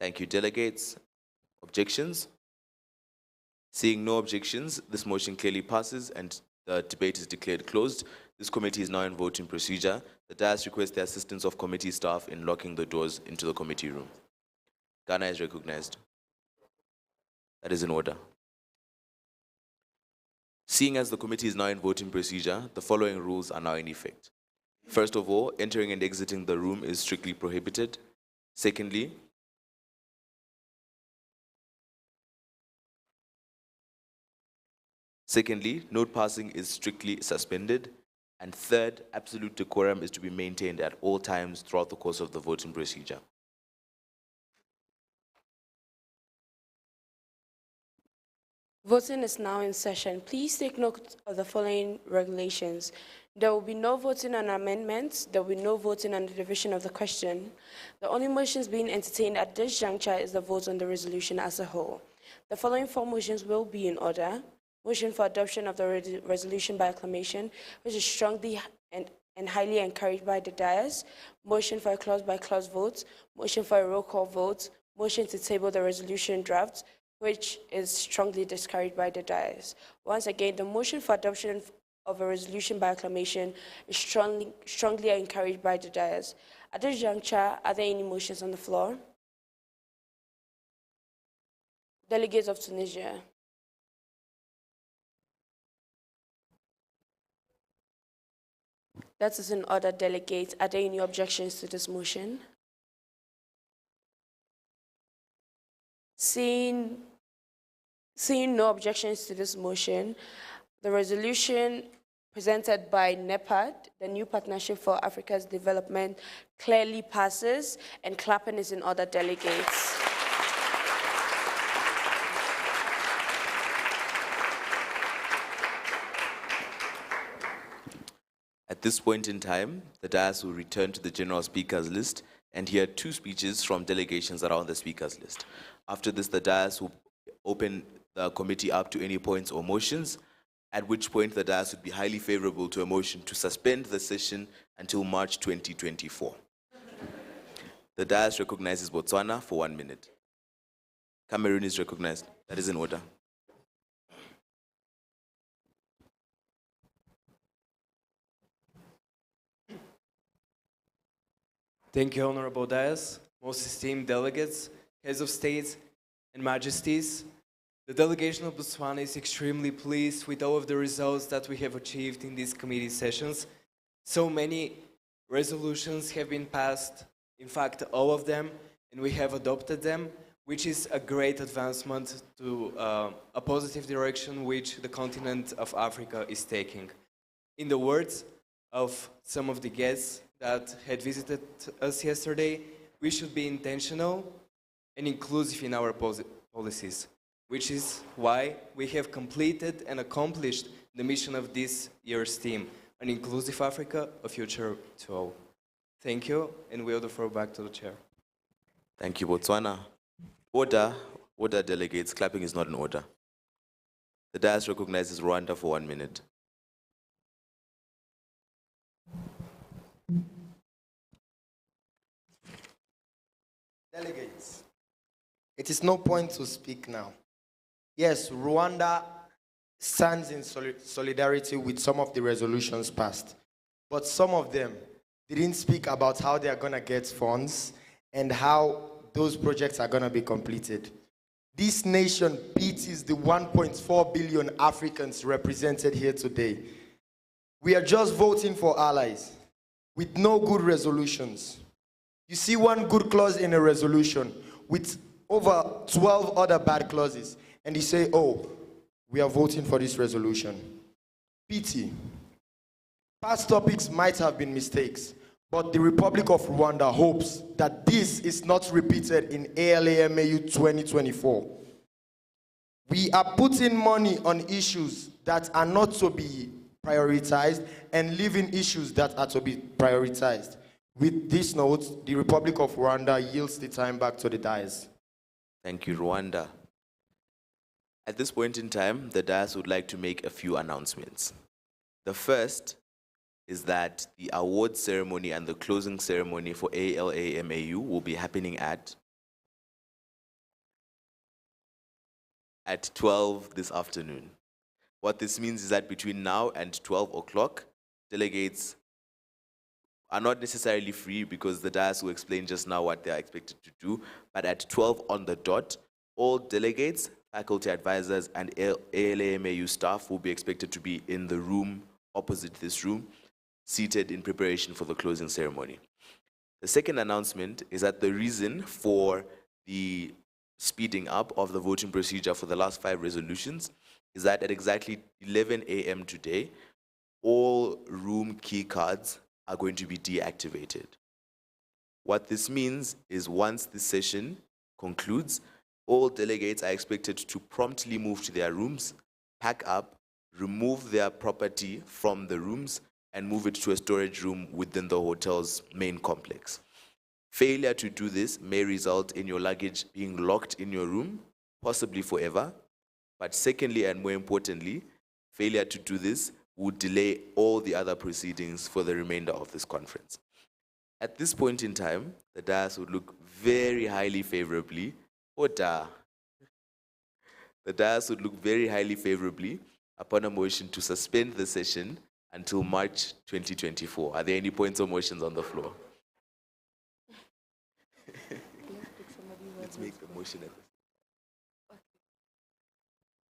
Thank you, delegates. Objections? Seeing no objections, this motion clearly passes and the debate is declared closed. This committee is now in voting procedure. The dais requests the assistance of committee staff in locking the doors into the committee room. Ghana is recognized. That is in order. Seeing as the committee is now in voting procedure, the following rules are now in effect. First of all, entering and exiting the room is strictly prohibited. Secondly, note passing is strictly suspended. And third, absolute decorum is to be maintained at all times throughout the course of the voting procedure. Voting is now in session. Please take note of the following regulations. There will be no voting on amendments. There will be no voting on the division of the question. The only motions being entertained at this juncture is the vote on the resolution as a whole. The following 4 motions will be in order. Motion for adoption of the resolution by acclamation, which is strongly and highly encouraged by the dais. Motion for a clause-by-clause vote. Motion for a roll call vote. Motion to table the resolution draft, which is strongly discouraged by the dais. Once again, the motion for adoption of a resolution by acclamation is strongly encouraged by the dais. At this juncture, are there any motions on the floor? Delegates of Tunisia. That is in order, delegates. Are there any objections to this motion? Seeing no objections to this motion, the resolution presented by NEPAD, the New Partnership for Africa's Development, clearly passes, and clapping is in order, delegates. At this point in time, the dais will return to the general speakers list and hear 2 speeches from delegations that are on the speakers list. After this, the dais will open the committee up to any points or motions, at which point the dais would be highly favorable to a motion to suspend the session until March 2024. The dais recognizes Botswana for 1 minute. Cameroon is recognized. That is in order. Thank you, Honorable Dais, most esteemed delegates, heads of states, and majesties. The delegation of Botswana is extremely pleased with all of the results that we have achieved in these committee sessions. So many resolutions have been passed, in fact, all of them, and we have adopted them, which is a great advancement to a positive direction which the continent of Africa is taking. In the words of some of the guests that had visited us yesterday, we should be intentional and inclusive in our policies, which is why we have completed and accomplished the mission of this year's theme, an inclusive Africa, a future to all. Thank you, and we will defer back to the chair. Thank you, Botswana. Order, delegates. Clapping is not in order. The dais recognizes Rwanda for 1 minute. Delegates, it is no point to speak now. Yes, Rwanda stands in solidarity with some of the resolutions passed. But some of them didn't speak about how they are going to get funds and how those projects are going to be completed. This nation pities the 1.4 billion Africans represented here today. We are just voting for allies with no good resolutions. You see one good clause in a resolution with over 12 other bad clauses, and you say, oh, we are voting for this resolution. Pity. Past topics might have been mistakes, but the Republic of Rwanda hopes that this is not repeated in ALA-MAU 2024. We are putting money on issues that are not to be prioritized and leaving issues that are to be prioritized. With this note, the Republic of Rwanda yields the time back to the dais. Thank you, Rwanda. At this point in time, the dais would like to make a few announcements. The first is that the award ceremony and the closing ceremony for ALA-MAU will be happening at 12 this afternoon. What this means is that between now and 12 o'clock, delegates are not necessarily free because the dais will explain just now what they are expected to do, but at 12 on the dot, all delegates, faculty advisors, and ALA-MAU staff will be expected to be in the room opposite this room, seated in preparation for the closing ceremony. The second announcement is that the reason for the speeding up of the voting procedure for the last 5 resolutions is that at exactly 11 a.m. today, all room key cards are going to be deactivated. What this means is once this session concludes, all delegates are expected to promptly move to their rooms, pack up, remove their property from the rooms, and move it to a storage room within the hotel's main complex. Failure to do this may result in your luggage being locked in your room, possibly forever. But secondly, and more importantly, failure to do this would delay all the other proceedings for the remainder of this conference. At this point in time, the dais would look very highly favorably. The dais would look very highly favorably upon a motion to suspend the session until March 2024. Are there any points or motions on the floor? Let's make the motion at this.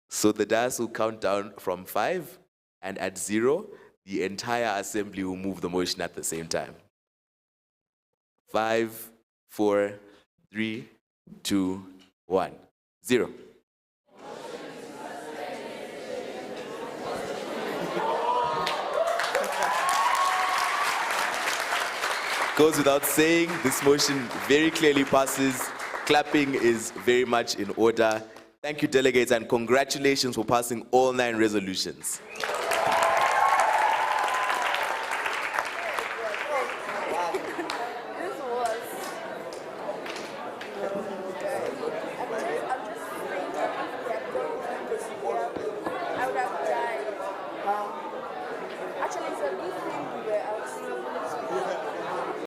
So the dais will count down from 5, and at 0, the entire assembly will move the motion at the same time. 5, 4, 3, 2, 1, 0. Goes without saying, this motion very clearly passes. Clapping is very much in order. Thank you, delegates, and congratulations for passing all 9 resolutions. Actually, it's a good thing we were out.